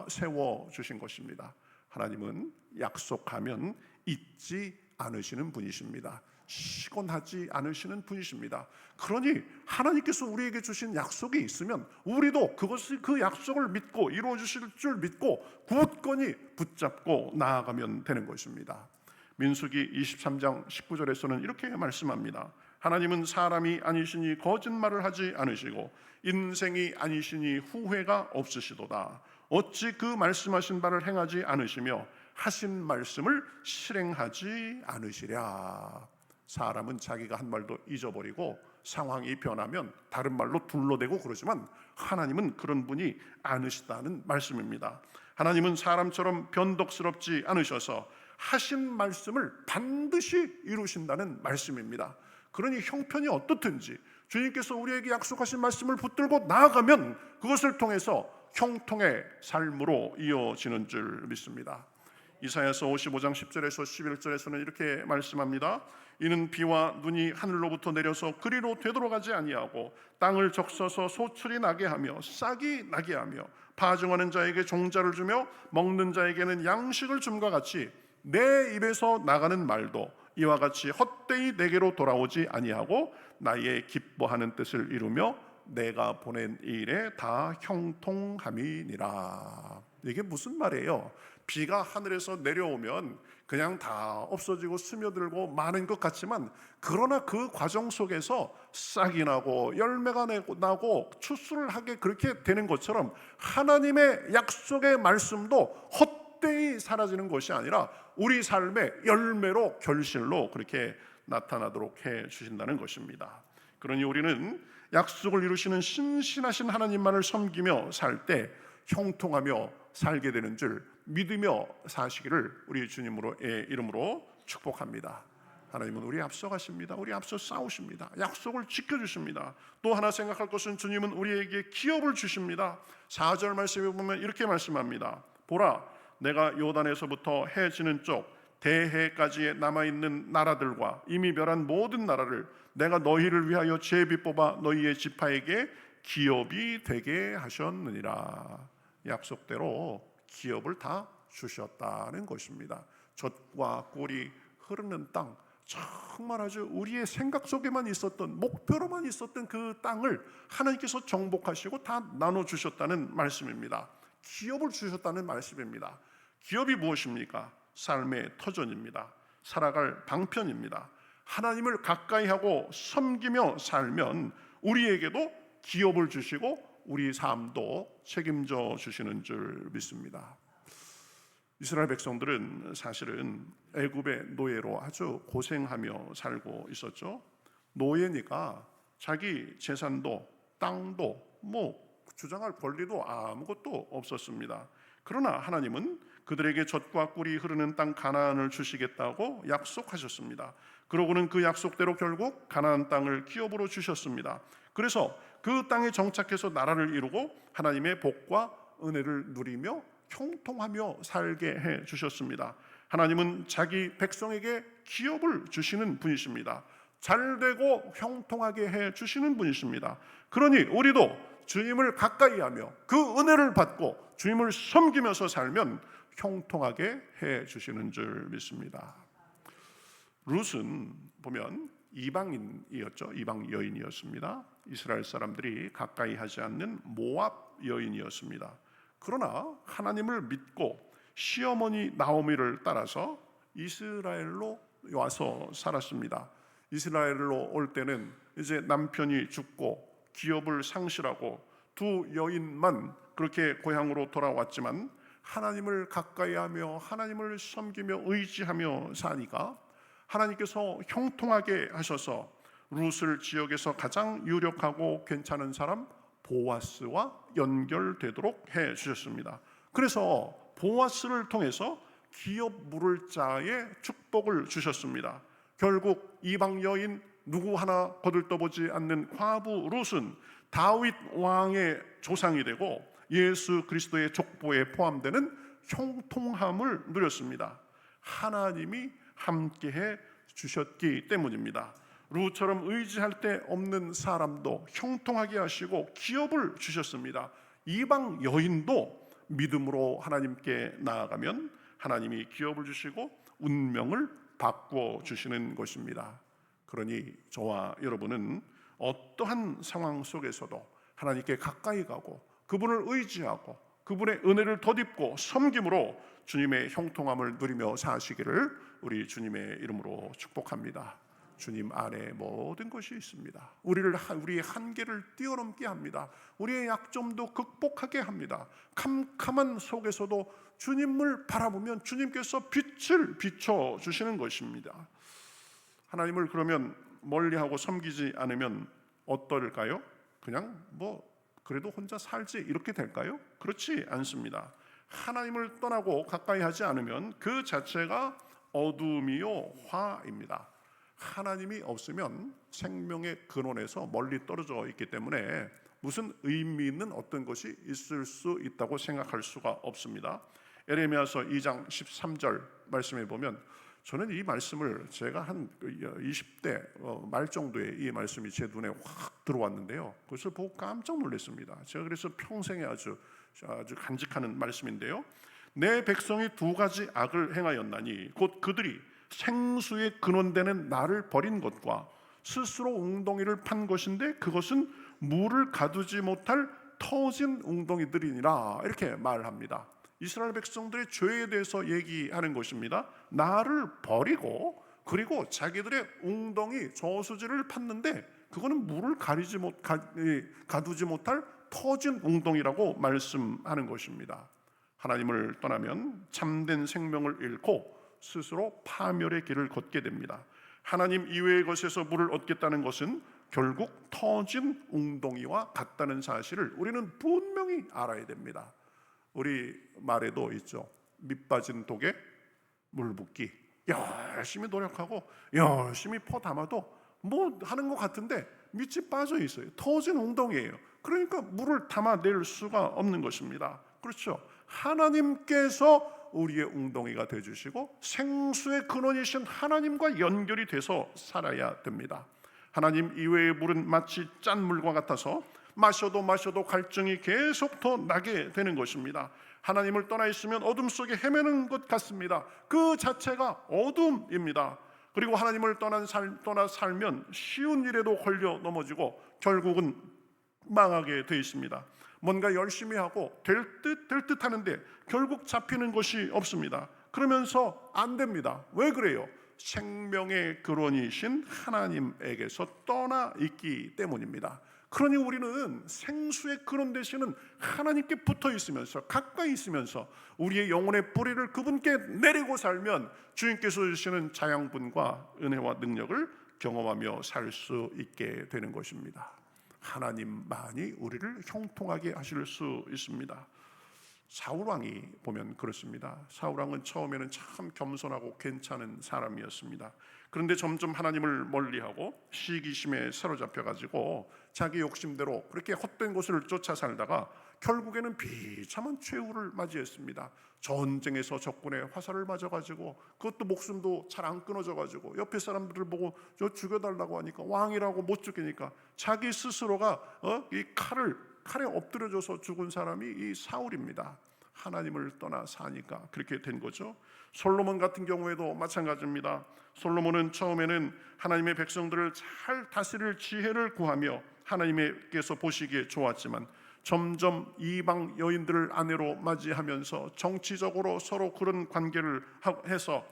세워주신 것입니다. 하나님은 약속하면 잊지 않으시는 분이십니다. 시건하지 않으시는 분이십니다. 그러니 하나님께서 우리에게 주신 약속이 있으면 우리도 그 약속을 믿고 이루어 주실 줄 믿고 굳건히 붙잡고 나아가면 되는 것입니다. 민수기 23장 19절에서는 이렇게 말씀합니다. 하나님은 사람이 아니시니 거짓말을 하지 않으시고 인생이 아니시니 후회가 없으시도다. 어찌 그 말씀하신 바를 행하지 않으시며 하신 말씀을 실행하지 않으시랴. 사람은 자기가 한 말도 잊어버리고 상황이 변하면 다른 말로 둘러대고 그러지만 하나님은 그런 분이 아니시다는 말씀입니다. 하나님은 사람처럼 변덕스럽지 않으셔서 하신 말씀을 반드시 이루신다는 말씀입니다. 그러니 형편이 어떻든지 주님께서 우리에게 약속하신 말씀을 붙들고 나아가면 그것을 통해서 형통의 삶으로 이어지는 줄 믿습니다. 이사야서 55장 10절에서 11절에서는 이렇게 말씀합니다. 이는 비와 눈이 하늘로부터 내려서 그리로 되돌아가지 아니하고 땅을 적셔서 소출이 나게 하며 싹이 나게 하며 파종하는 자에게 종자를 주며 먹는 자에게는 양식을 줌과 같이 내 입에서 나가는 말도 이와 같이 헛되이 내게로 돌아오지 아니하고 나의 기뻐하는 뜻을 이루며 내가 보낸 일에 다 형통함이니라. 이게 무슨 말이에요? 비가 하늘에서 내려오면 그냥 다 없어지고 스며들고 많은 것 같지만, 그러나 그 과정 속에서 싹이 나고 열매가 나고 추수를 하게 그렇게 되는 것처럼 하나님의 약속의 말씀도 헛되이 사라지는 것이 아니라 우리 삶의 열매로 결실로 그렇게 나타나도록 해 주신다는 것입니다. 그러니 우리는 약속을 이루시는 신실하신 하나님만을 섬기며 살 때 형통하며 살게 되는 줄 믿으며 사시기를 우리 주님의 이름으로 축복합니다. 하나님은 우리 앞서가십니다. 우리 앞서 싸우십니다. 약속을 지켜주십니다. 또 하나 생각할 것은 주님은 우리에게 기업을 주십니다. 4절 말씀에 보면 이렇게 말씀합니다. 보라, 내가 요단에서부터 해 지는 쪽 대해까지 남아있는 나라들과 이미 멸한 모든 나라를 내가 너희를 위하여 제비 뽑아 너희의 지파에게 기업이 되게 하셨느니라. 약속대로 기업을 다 주셨다는 것입니다. 젖과 꿀이 흐르는 땅, 정말 아주 우리의 생각 속에만 있었던, 목표로만 있었던 그 땅을 하나님께서 정복하시고 다 나눠주셨다는 말씀입니다. 기업을 주셨다는 말씀입니다. 기업이 무엇입니까? 삶의 터전입니다. 살아갈 방편입니다. 하나님을 가까이 하고 섬기며 살면 우리에게도 기업을 주시고 우리 삶도 책임져 주시는 줄 믿습니다. 이스라엘 백성들은 사실은 애굽의 노예로 아주 고생하며 살고 있었죠. 노예니까 자기 재산도 땅도 주장할 권리도 아무것도 없었습니다. 그러나 하나님은 그들에게 젖과 꿀이 흐르는 땅 가나안을 주시겠다고 약속하셨습니다. 그러고는 그 약속대로 결국 가나안 땅을 기업으로 주셨습니다. 그래서 그 땅에 정착해서 나라를 이루고 하나님의 복과 은혜를 누리며 형통하며 살게 해 주셨습니다. 하나님은 자기 백성에게 기업을 주시는 분이십니다. 잘되고 형통하게 해 주시는 분이십니다. 그러니 우리도 주님을 가까이 하며 그 은혜를 받고 주님을 섬기면서 살면 형통하게 해 주시는 줄 믿습니다. 룻은 보면 이방인이었죠. 이방 여인이었습니다. 이스라엘 사람들이 가까이 하지 않는 모압 여인이었습니다. 그러나 하나님을 믿고 시어머니 나오미를 따라서 이스라엘로 와서 살았습니다. 이스라엘로 올 때는 이제 남편이 죽고 기업을 상실하고 두 여인만 그렇게 고향으로 돌아왔지만 하나님을 가까이 하며 하나님을 섬기며 의지하며 사니까 하나님께서 형통하게 하셔서 룻을 지역에서 가장 유력하고 괜찮은 사람 보아스와 연결되도록 해 주셨습니다. 그래서 보아스를 통해서 기업 물을 자의 축복을 주셨습니다. 결국 이방 여인 누구 하나 거들떠보지 않는 과부 룻은 다윗 왕의 조상이 되고 예수 그리스도의 족보에 포함되는 형통함을 누렸습니다. 하나님이 함께해 주셨기 때문입니다. 룻처럼 의지할 데 없는 사람도 형통하게 하시고 기업을 주셨습니다. 이방 여인도 믿음으로 하나님께 나아가면 하나님이 기업을 주시고 운명을 바꿔 주시는 것입니다. 그러니 저와 여러분은 어떠한 상황 속에서도 하나님께 가까이 가고 그분을 의지하고 그분의 은혜를 덧입고 섬김으로 주님의 형통함을 누리며 사시기를 우리 주님의 이름으로 축복합니다. 주님 안에 모든 것이 있습니다. 우리의 한계를 뛰어넘게 합니다. 우리의 약점도 극복하게 합니다. 캄캄한 속에서도 주님을 바라보면 주님께서 빛을 비춰주시는 것입니다. 하나님을 그러면 멀리하고 섬기지 않으면 어떨까요? 그냥 그래도 혼자 살지 이렇게 될까요? 그렇지 않습니다. 하나님을 떠나고 가까이 하지 않으면 그 자체가 어둠이요 화입니다. 하나님이 없으면 생명의 근원에서 멀리 떨어져 있기 때문에 무슨 의미 있는 어떤 것이 있을 수 있다고 생각할 수가 없습니다. 에레미야서 2장 13절 말씀에 보면, 저는 이 말씀을 제가 한 20대 말 정도에 이 말씀이 제 눈에 확 들어왔는데요, 그것을 보고 깜짝 놀랐습니다. 제가 그래서 평생에 아주 간직하는 말씀인데요, 내 백성이 두 가지 악을 행하였나니 곧 그들이 생수의 근원되는 나를 버린 것과 스스로 웅덩이를 판 것인데 그것은 물을 가두지 못할 터진 웅덩이들이니라, 이렇게 말합니다. 이스라엘 백성들의 죄에 대해서 얘기하는 것입니다. 나를 버리고 그리고 자기들의 웅덩이 저수지를 팠는데 그거는 물을 가두지 못할 터진 웅덩이라고 말씀하는 것입니다. 하나님을 떠나면 참된 생명을 잃고 스스로 파멸의 길을 걷게 됩니다. 하나님 이외의 것에서 물을 얻겠다는 것은 결국 터진 웅덩이와 같다는 사실을 우리는 분명히 알아야 됩니다. 우리 말에도 있죠. 밑 빠진 독에 물 붓기. 열심히 노력하고 열심히 퍼 담아도 뭐 하는 것 같은데 밑이 빠져 있어요. 터진 웅덩이에요. 그러니까 물을 담아낼 수가 없는 것입니다. 그렇죠. 하나님께서 우리의 웅덩이가 되어주시고 생수의 근원이신 하나님과 연결이 돼서 살아야 됩니다. 하나님 이외의 물은 마치 짠 물과 같아서 마셔도 갈증이 계속 더 나게 되는 것입니다. 하나님을 떠나 있으면 어둠 속에 헤매는 것 같습니다. 그 자체가 어둠입니다. 그리고 하나님을 떠나 살면 쉬운 일에도 걸려 넘어지고 결국은 망하게 되어 있습니다. 뭔가 열심히 하고 될 듯 하는데 결국 잡히는 것이 없습니다. 그러면서 안 됩니다. 왜 그래요? 생명의 근원이신 하나님에게서 떠나 있기 때문입니다. 그러니 우리는 생수의 근원 되시는 하나님께 붙어 있으면서 가까이 있으면서 우리의 영혼의 뿌리를 그분께 내리고 살면 주님께서 주시는 자양분과 은혜와 능력을 경험하며 살 수 있게 되는 것입니다. 하나님만이 우리를 형통하게 하실 수 있습니다. 사울왕이 보면 그렇습니다. 사울왕은 처음에는 참 겸손하고 괜찮은 사람이었습니다. 그런데 점점 하나님을 멀리하고 시기심에 사로잡혀가지고 자기 욕심대로 그렇게 헛된 곳을 쫓아 살다가 결국에는 비참한 최후를 맞이했습니다. 전쟁에서 적군의 화살을 맞아가지고 그것도 목숨도 잘 안 끊어져가지고 옆에 사람들을 보고 저 죽여달라고 하니까 왕이라고 못 죽이니까 자기 스스로가 이 칼에 엎드려져서 죽은 사람이 이 사울입니다. 하나님을 떠나 사니까 그렇게 된 거죠. 솔로몬 같은 경우에도 마찬가지입니다. 솔로몬은 처음에는 하나님의 백성들을 잘 다스릴 지혜를 구하며 하나님께서 보시기에 좋았지만 점점 이방 여인들을 아내로 맞이하면서 정치적으로 서로 그런 관계를 해서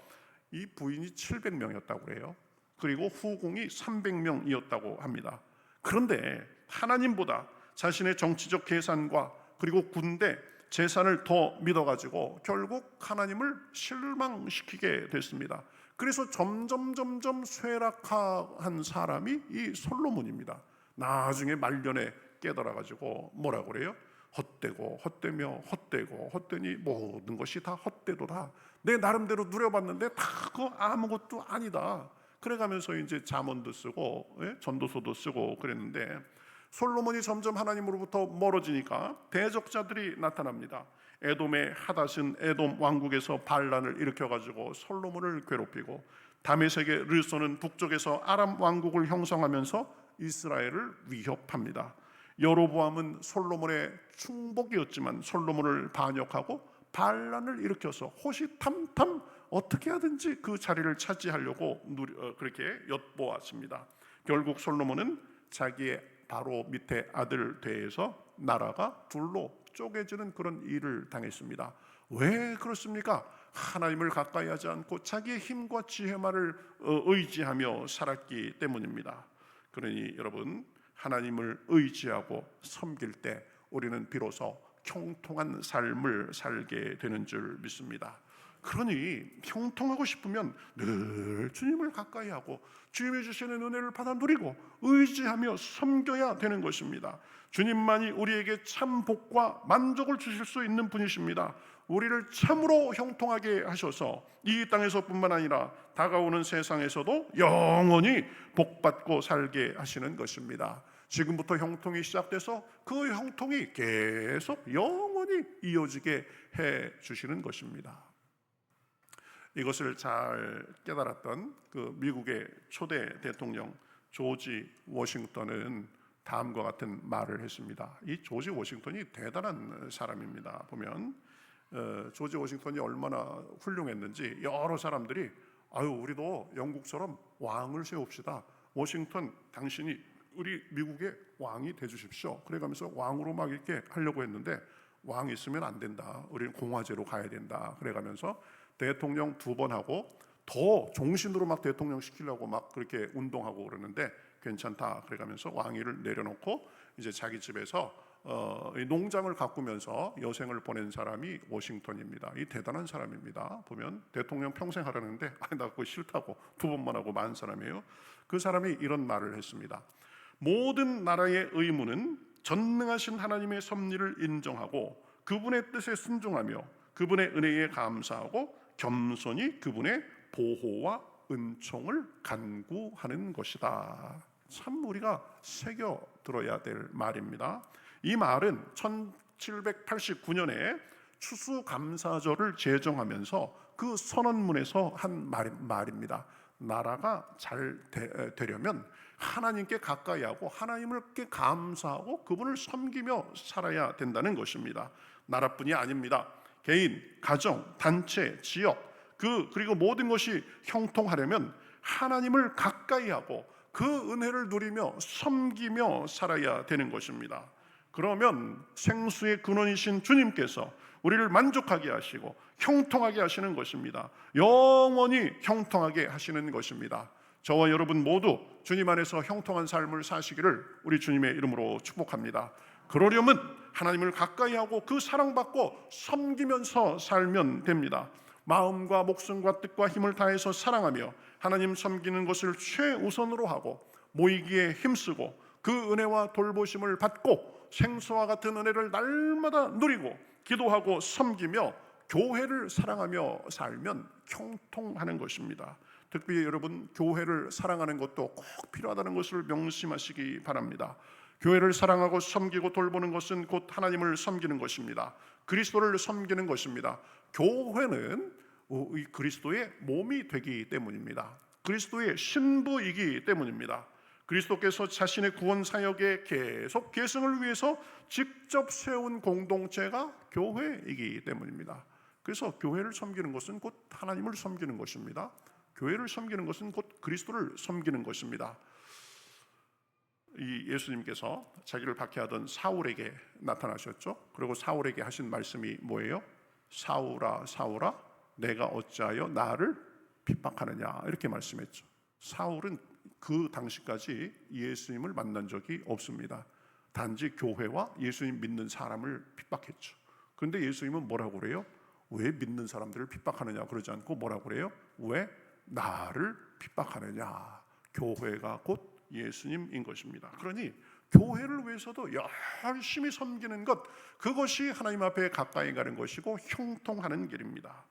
이 부인이 700명이었다고 그래요. 그리고 후궁이 300명이었다고 합니다. 그런데 하나님보다 자신의 정치적 계산과 그리고 군대 재산을 더 믿어가지고 결국 하나님을 실망시키게 됐습니다. 그래서 점점 쇠락한 사람이 이 솔로몬입니다. 나중에 말년에 깨달아가지고 뭐라고 그래요? 헛되니 모든 것이 다 헛되도다. 내 나름대로 누려봤는데 다 그거 아무것도 아니다. 그래가면서 이제 잠언도 쓰고 전도서도 쓰고 그랬는데 솔로몬이 점점 하나님으로부터 멀어지니까 대적자들이 나타납니다. 에돔의 하닷은 에돔 왕국에서 반란을 일으켜가지고 솔로몬을 괴롭히고 다메섹의 르손은 북쪽에서 아람 왕국을 형성하면서 이스라엘을 위협합니다. 여로보암은 솔로몬의 충복이었지만 솔로몬을 반역하고 반란을 일으켜서 호시탐탐 어떻게 하든지 그 자리를 차지하려고 그렇게 엿보았습니다. 결국 솔로몬은 자기의 바로 밑에 아들 대에서 나라가 둘로 쪼개지는 그런 일을 당했습니다. 왜 그렇습니까? 하나님을 가까이 하지 않고 자기의 힘과 지혜만을 의지하며 살았기 때문입니다. 그러니 여러분, 하나님을 의지하고 섬길 때 우리는 비로소 형통한 삶을 살게 되는 줄 믿습니다. 그러니 형통하고 싶으면 늘 주님을 가까이 하고 주님이 주시는 은혜를 받아 누리고 의지하며 섬겨야 되는 것입니다. 주님만이 우리에게 참 복과 만족을 주실 수 있는 분이십니다. 우리를 참으로 형통하게 하셔서 이 땅에서뿐만 아니라 다가오는 세상에서도 영원히 복받고 살게 하시는 것입니다. 지금부터 형통이 시작돼서 그 형통이 계속 영원히 이어지게 해 주시는 것입니다. 이것을 잘 깨달았던 그 미국의 초대 대통령 조지 워싱턴은 다음과 같은 말을 했습니다. 이 조지 워싱턴이 대단한 사람입니다. 보면 조지 워싱턴이 얼마나 훌륭했는지 여러 사람들이 우리도 영국처럼 왕을 세웁시다. 워싱턴 당신이 우리 미국의 왕이 돼 주십시오. 그래가면서 왕으로 막 이렇게 하려고 했는데 왕 있으면 안 된다. 우리는 공화제로 가야 된다. 그래가면서 대통령 2번 하고 더 종신으로 막 대통령 시키려고 막 그렇게 운동하고 그러는데 괜찮다. 그래가면서 왕위를 내려놓고 이제 자기 집에서 이 농장을 가꾸면서 여생을 보낸 사람이 워싱턴입니다. 이 대단한 사람입니다. 보면 대통령 평생 하라는데 나 그거 싫다고 2번만 하고 만 사람이에요. 그 사람이 이런 말을 했습니다. 모든 나라의 의무는 전능하신 하나님의 섭리를 인정하고 그분의 뜻에 순종하며 그분의 은혜에 감사하고 겸손히 그분의 보호와 은총을 간구하는 것이다. 참 우리가 새겨 들어야 될 말입니다. 이 말은 1789년에 추수감사절을 제정하면서 그 선언문에서 한 말입니다. 나라가 잘 되려면 하나님께 가까이 하고 하나님께 감사하고 그분을 섬기며 살아야 된다는 것입니다. 나라뿐이 아닙니다. 개인, 가정, 단체, 지역 그리고 모든 것이 형통하려면 하나님을 가까이 하고 그 은혜를 누리며 섬기며 살아야 되는 것입니다. 그러면 생수의 근원이신 주님께서 우리를 만족하게 하시고 형통하게 하시는 것입니다. 영원히 형통하게 하시는 것입니다. 저와 여러분 모두 주님 안에서 형통한 삶을 사시기를 우리 주님의 이름으로 축복합니다. 그러려면 하나님을 가까이 하고 그 사랑받고 섬기면서 살면 됩니다. 마음과 목숨과 뜻과 힘을 다해서 사랑하며 하나님 섬기는 것을 최우선으로 하고 모이기에 힘쓰고 그 은혜와 돌보심을 받고 생수와 같은 은혜를 날마다 누리고 기도하고 섬기며 교회를 사랑하며 살면 형통하는 것입니다. 특별히 여러분 교회를 사랑하는 것도 꼭 필요하다는 것을 명심하시기 바랍니다. 교회를 사랑하고 섬기고 돌보는 것은 곧 하나님을 섬기는 것입니다. 그리스도를 섬기는 것입니다. 교회는 이 그리스도의 몸이 되기 때문입니다. 그리스도의 신부이기 때문입니다. 그리스도께서 자신의 구원 사역에 계속 계승을 위해서 직접 세운 공동체가 교회이기 때문입니다. 그래서 교회를 섬기는 것은 곧 하나님을 섬기는 것입니다. 교회를 섬기는 것은 곧 그리스도를 섬기는 것입니다. 이 예수님께서 자기를 박해하던 사울에게 나타나셨죠. 그리고 사울에게 하신 말씀이 뭐예요? 사울아 사울아 내가 어찌하여 나를 핍박하느냐 이렇게 말씀했죠. 사울은 그 당시까지 예수님을 만난 적이 없습니다. 단지 교회와 예수님 믿는 사람을 핍박했죠. 그런데 예수님은 뭐라고 그래요? 왜 믿는 사람들을 핍박하느냐 그러지 않고 뭐라고 그래요? 왜 나를 핍박하느냐. 교회가 곧 예수님인 것입니다. 그러니 교회를 위해서도 열심히 섬기는 것, 그것이 하나님 앞에 가까이 가는 것이고 형통하는 길입니다.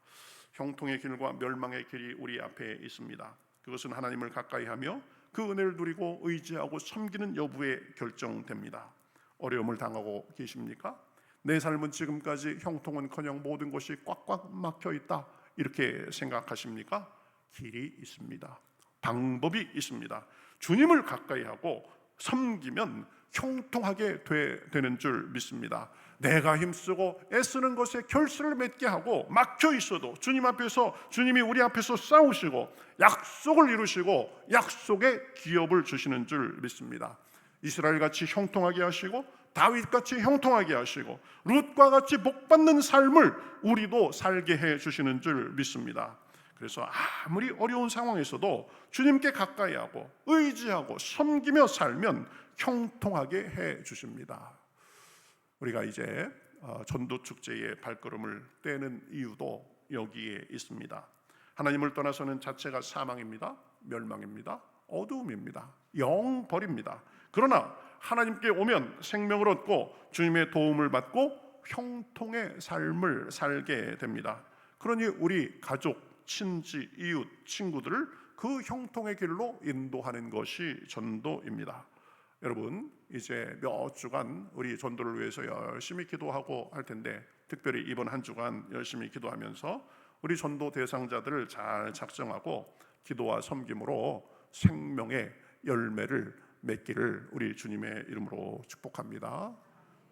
형통의 길과 멸망의 길이 우리 앞에 있습니다. 그것은 하나님을 가까이 하며 그 은혜를 누리고 의지하고 섬기는 여부에 결정됩니다. 어려움을 당하고 계십니까? 내 삶은 지금까지 형통은커녕 모든 것이 꽉꽉 막혀 있다 이렇게 생각하십니까? 길이 있습니다. 방법이 있습니다. 주님을 가까이 하고 섬기면 형통하게 되는 줄 믿습니다. 내가 힘쓰고 애쓰는 것에 결실을 맺게 하고 막혀 있어도 주님 앞에서 주님이 우리 앞에서 싸우시고 약속을 이루시고 약속의 기업을 주시는 줄 믿습니다. 이스라엘같이 형통하게 하시고 다윗같이 형통하게 하시고 룻과 같이 복받는 삶을 우리도 살게 해 주시는 줄 믿습니다. 그래서 아무리 어려운 상황에서도 주님께 가까이 하고 의지하고 섬기며 살면 형통하게 해 주십니다. 우리가 이제 전도축제의 발걸음을 떼는 이유도 여기에 있습니다. 하나님을 떠나서는 자체가 사망입니다. 멸망입니다. 어두움입니다. 영벌입니다. 그러나 하나님께 오면 생명을 얻고 주님의 도움을 받고 형통의 삶을 살게 됩니다. 그러니 우리 가족, 친지, 이웃, 친구들을 그 형통의 길로 인도하는 것이 전도입니다. 여러분 이제 몇 주간 우리 전도를 위해서 열심히 기도하고 할 텐데, 특별히 이번 한 주간 열심히 기도하면서 우리 전도 대상자들을 잘 작정하고 기도와 섬김으로 생명의 열매를 맺기를 우리 주님의 이름으로 축복합니다.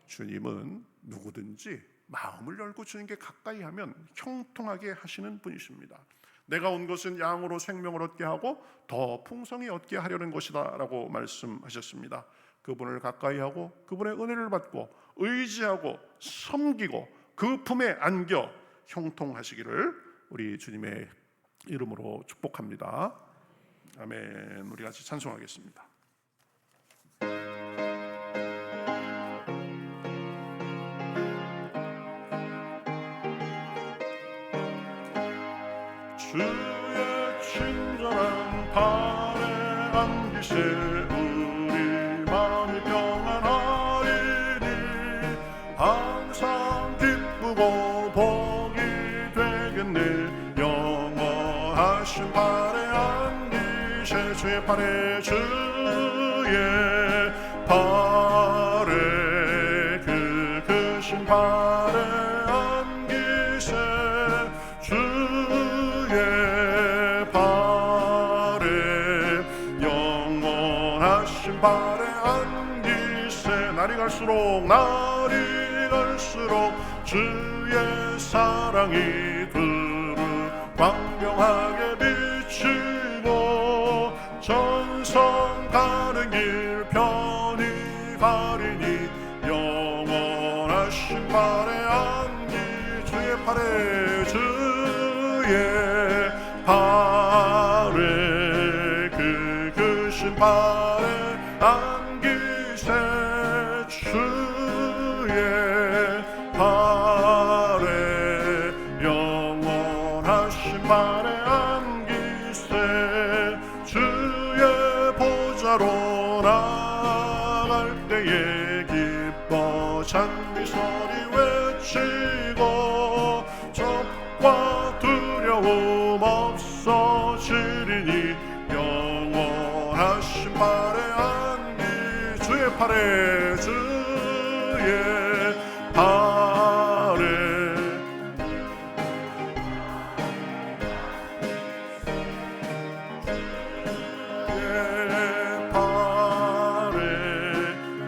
주님은 누구든지 마음을 열고 주님께 가까이 하면 형통하게 하시는 분이십니다. 내가 온 것은 양으로 생명을 얻게 하고 더 풍성히 얻게 하려는 것이다 라고 말씀하셨습니다. 그분을 가까이 하고 그분의 은혜를 받고 의지하고 섬기고 그 품에 안겨 형통하시기를 우리 주님의 이름으로 축복합니다. 아멘. 우리 같이 찬송하겠습니다. 주의 친절한 발에 안기세 우리 마음이 평안하리니 항상 기쁘고 복이 되겠네. 영원하신 발에 안기세 주의 발에 주의 발에 그 크신 발에 안기세 주의 발에 영원하신 발에 안기세. 날이 갈수록 주의 사랑이 두루 광명하게 비치고 전성 가는 길 편히 가리니 영원하신 발에 안기 주의 발에 그 크신 발에 안기세 주의 발에 영원하신 발에 안기세. 주의 보좌로 나갈 때에 기뻐 찬미 소리 외치고 적과 두려움 없어지리니 영원하신 발에 안기 주의 발에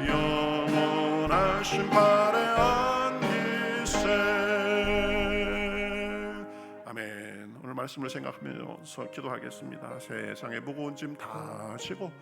영원하신 발에 안기세. 아멘. 오늘 말씀을 생각하면서 기도하겠습니다. 세상의 무거운 짐 다 지고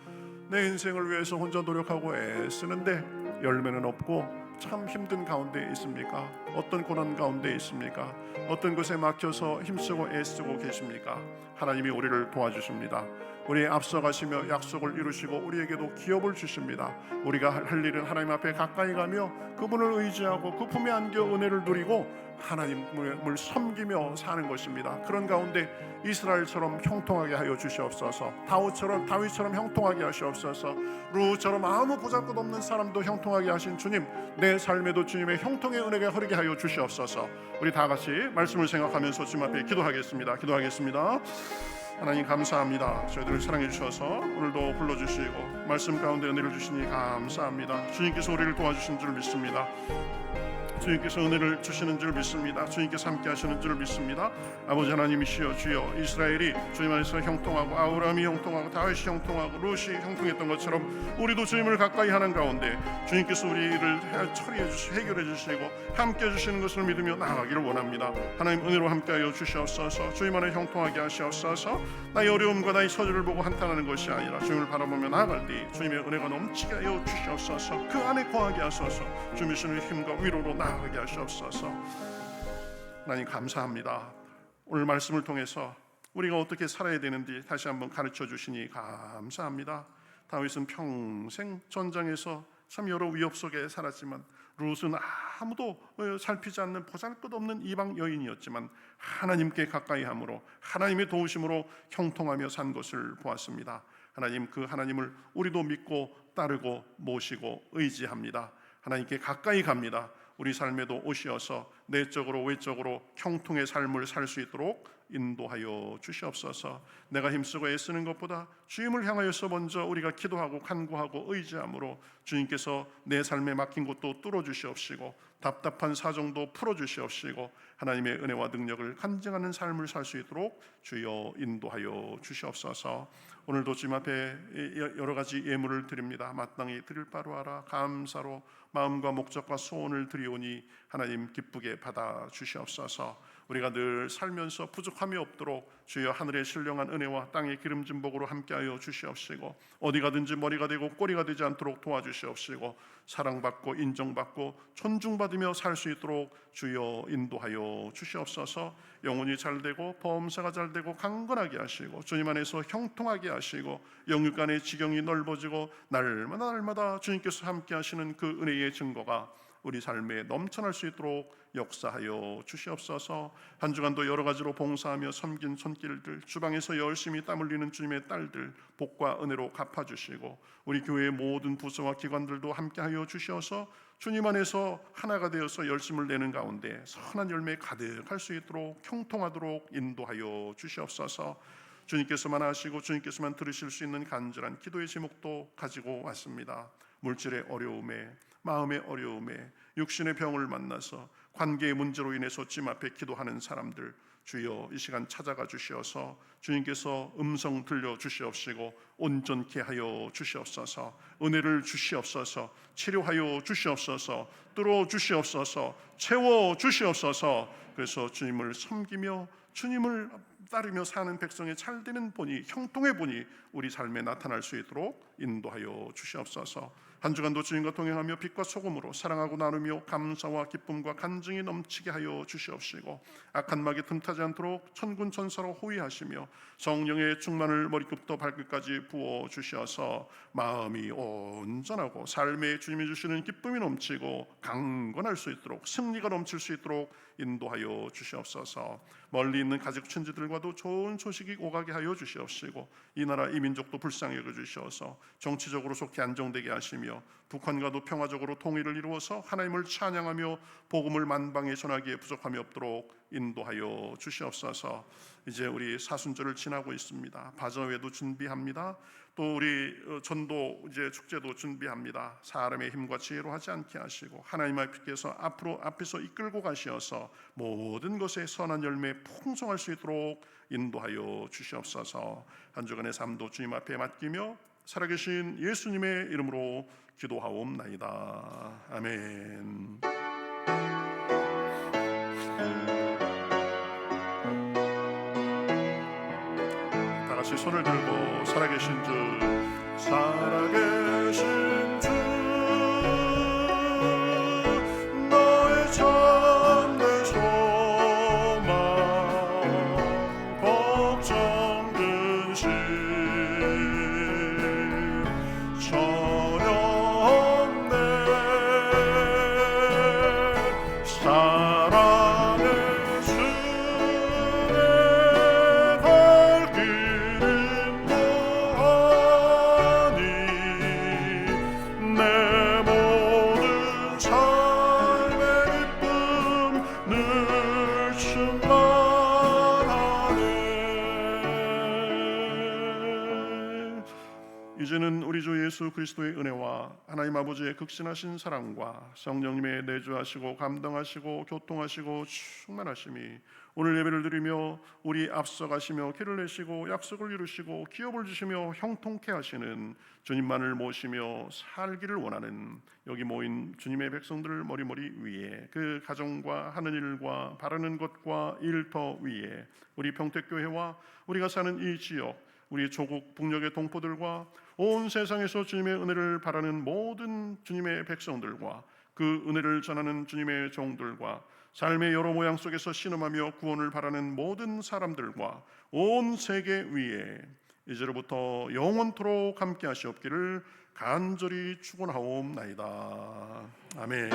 내 인생을 위해서 혼자 노력하고 애쓰는데 열매는 없고 참 힘든 가운데 있습니까? 어떤 고난 가운데 있습니까? 어떤 것에 막혀서 힘쓰고 애쓰고 계십니까? 하나님이 우리를 도와주십니다. 우리 앞서가시며 약속을 이루시고 우리에게도 기업을 주십니다. 우리가 할 일은 하나님 앞에 가까이 가며 그분을 의지하고 그 품에 안겨 은혜를 누리고 하나님을 섬기며 사는 것입니다. 그런 가운데 이스라엘처럼 형통하게 하여 주시옵소서. 다윗처럼 형통하게 하시옵소서. 룻처럼 아무 보잘것없는 사람도 형통하게 하신 주님, 내 삶에도 주님의 형통의 은혜가 흐르게 하여 주시옵소서. 우리 다 같이 말씀을 생각하면서 주님 앞에 기도하겠습니다. 하나님 감사합니다. 저희들을 사랑해 주셔서 오늘도 불러주시고 말씀 가운데 은혜를 주시니 감사합니다. 주님께서 우리를 도와주신 줄 믿습니다. 주님께서 은혜를 주시는 줄 믿습니다. 주님께서 함께 하시는 줄 믿습니다. 아버지 하나님이시여 주여, 이스라엘이 주님 안에서 형통하고 아브라함이 형통하고 다윗이 형통하고 룻이 형통했던 것처럼 우리도 주님을 가까이 하는 가운데 주님께서 우리를 처리해 주시고 해결해 주시고 함께 해주시는 것을 믿으며 나아가기를 원합니다. 하나님 은혜로 함께하여 주시옵소서. 주님 안에 형통하게 하시옵소서. 나의 어려움과 나의 처지를 보고 한탄하는 것이 아니라 주님을 바라보며 나아갈 때 주님의 은혜가 넘치게 하여 주시옵소서. 그 안에 거하게 하소서. 주님의 힘과 위로로 나아가게 하시옵소서. 하나님 감사합니다. 오늘 말씀을 통해서 우리가 어떻게 살아야 되는지 다시 한번 가르쳐 주시니 감사합니다. 다윗은 평생 전장에서 참 여러 위협 속에 살았지만 룻은 아무도 살피지 않는 보잘것없는 이방 여인이었지만 하나님께 가까이 함으로 하나님의 도우심으로 형통하며 산 것을 보았습니다. 하나님, 그 하나님을 우리도 믿고 따르고 모시고 의지합니다. 하나님께 가까이 갑니다. 우리 삶에도 오시어서 내적으로 외적으로 형통의 삶을 살 수 있도록 인도하여 주시옵소서. 내가 힘쓰고 애쓰는 것보다 주님을 향하여서 먼저 우리가 기도하고 간구하고 의지함으로 주님께서 내 삶에 막힌 곳도 뚫어주시옵시고 답답한 사정도 풀어주시옵시고 하나님의 은혜와 능력을 간증하는 삶을 살 수 있도록 주여 인도하여 주시옵소서. 오늘도 주님 앞에 여러 가지 예물을 드립니다. 마땅히 드릴 바로 알아 감사로 마음과 목적과 소원을 드리오니 하나님 기쁘게 받아 주시옵소서. 우리가 늘 살면서 부족함이 없도록 주여 하늘의 신령한 은혜와 땅의 기름진 복으로 함께하여 주시옵시고 어디 가든지 머리가 되고 꼬리가 되지 않도록 도와주시옵시고 사랑받고 인정받고 존중받으며 살 수 있도록 주여 인도하여 주시옵소서. 영혼이 잘되고 범사가 잘되고 강건하게 하시고 주님 안에서 형통하게 하시고 영육 간의 지경이 넓어지고 날마다 주님께서 함께 하시는 그 은혜의 증거가 우리 삶에 넘쳐날 수 있도록 역사하여 주시옵소서. 한 주간도 여러 가지로 봉사하며 섬긴 손길들, 주방에서 열심히 땀 흘리는 주님의 딸들 복과 은혜로 갚아주시고 우리 교회의 모든 부서와 기관들도 함께하여 주시어서 주님 안에서 하나가 되어서 열심을 내는 가운데 선한 열매 가득할 수 있도록 형통하도록 인도하여 주시옵소서. 주님께서만 하시고 주님께서만 들으실 수 있는 간절한 기도의 제목도 가지고 왔습니다. 물질의 어려움에, 마음의 어려움에, 육신의 병을 만나서 관계의 문제로 인해서 주님 앞에 기도하는 사람들 주여 이 시간 찾아가 주시어서 주님께서 음성 들려 주시옵시고 온전케 하여 주시옵소서. 은혜를 주시옵소서. 치료하여 주시옵소서. 뚫어 주시옵소서. 채워 주시옵소서. 그래서 주님을 섬기며 주님을 따르며 사는 백성의 잘되는 본이 형통의 본이 우리 삶에 나타날 수 있도록 인도하여 주시옵소서. 한 주간도 주님과 동행하며 빛과 소금으로 사랑하고 나누며 감사와 기쁨과 간증이 넘치게 하여 주시옵시고 악한 마귀 틈타지 않도록 천군 천사로 호위하시며 성령의 충만을 머리끝부터 발끝까지 부어 주셔서 마음이 온전하고 삶에 주님이 주시는 기쁨이 넘치고 강건할 수 있도록 승리가 넘칠 수 있도록 인도하여 주시옵소서. 멀리 있는 가족 친지들과도 좋은 소식이 오가게 하여 주시옵시고 이 나라 이 민족도 불쌍히 여겨 주시어서 정치적으로 속히 안정되게 하시며 북한과도 평화적으로 통일을 이루어서 하나님을 찬양하며 복음을 만방에 전하기에 부족함이 없도록 인도하여 주시옵소서. 이제 우리 사순절을 지나고 있습니다. 바저회도 준비합니다. 또 우리 전도 이제 축제도 준비합니다. 사람의 힘과 지혜로 하지 않게 하시고 하나님 앞에서 앞에서 이끌고 가시어서 모든 것에 선한 열매 풍성할 수 있도록 인도하여 주시옵소서. 한 주간의 삶도 주님 앞에 맡기며 살아계신 예수님의 이름으로 기도하옵나이다. 아멘. 다 같이 손을 들고 살아계신 주, 살아계신 주, 너의 참된 소망, 걱정 근심 전혀 없네. 사랑의 주의 발길은 너하니 내 모든 삶의 기쁨 늘 충만하네. 이제는 우리 주 예수 그리스도의 은혜와 하나님 아버지의 극신하신 사랑과 성령님의 내주하시고 감동하시고 교통하시고 충만하심이 오늘 예배를 드리며 우리 앞서가시며 길을 내시고 약속을 이루시고 기업을 주시며 형통케 하시는 주님만을 모시며 살기를 원하는 여기 모인 주님의 백성들을 머리머리 위에 그 가정과 하는 일과 바라는 것과 일터 위에 우리 평택교회와 우리가 사는 이 지역 우리 조국 북녘의 동포들과 온 세상에서 주님의 은혜를 바라는 모든 주님의 백성들과 그 은혜를 전하는 주님의 종들과 삶의 여러 모양 속에서 신음하며 구원을 바라는 모든 사람들과 온 세계 위에 이제로부터 영원토록 함께 하시옵기를 간절히 축원하옵나이다. 아멘.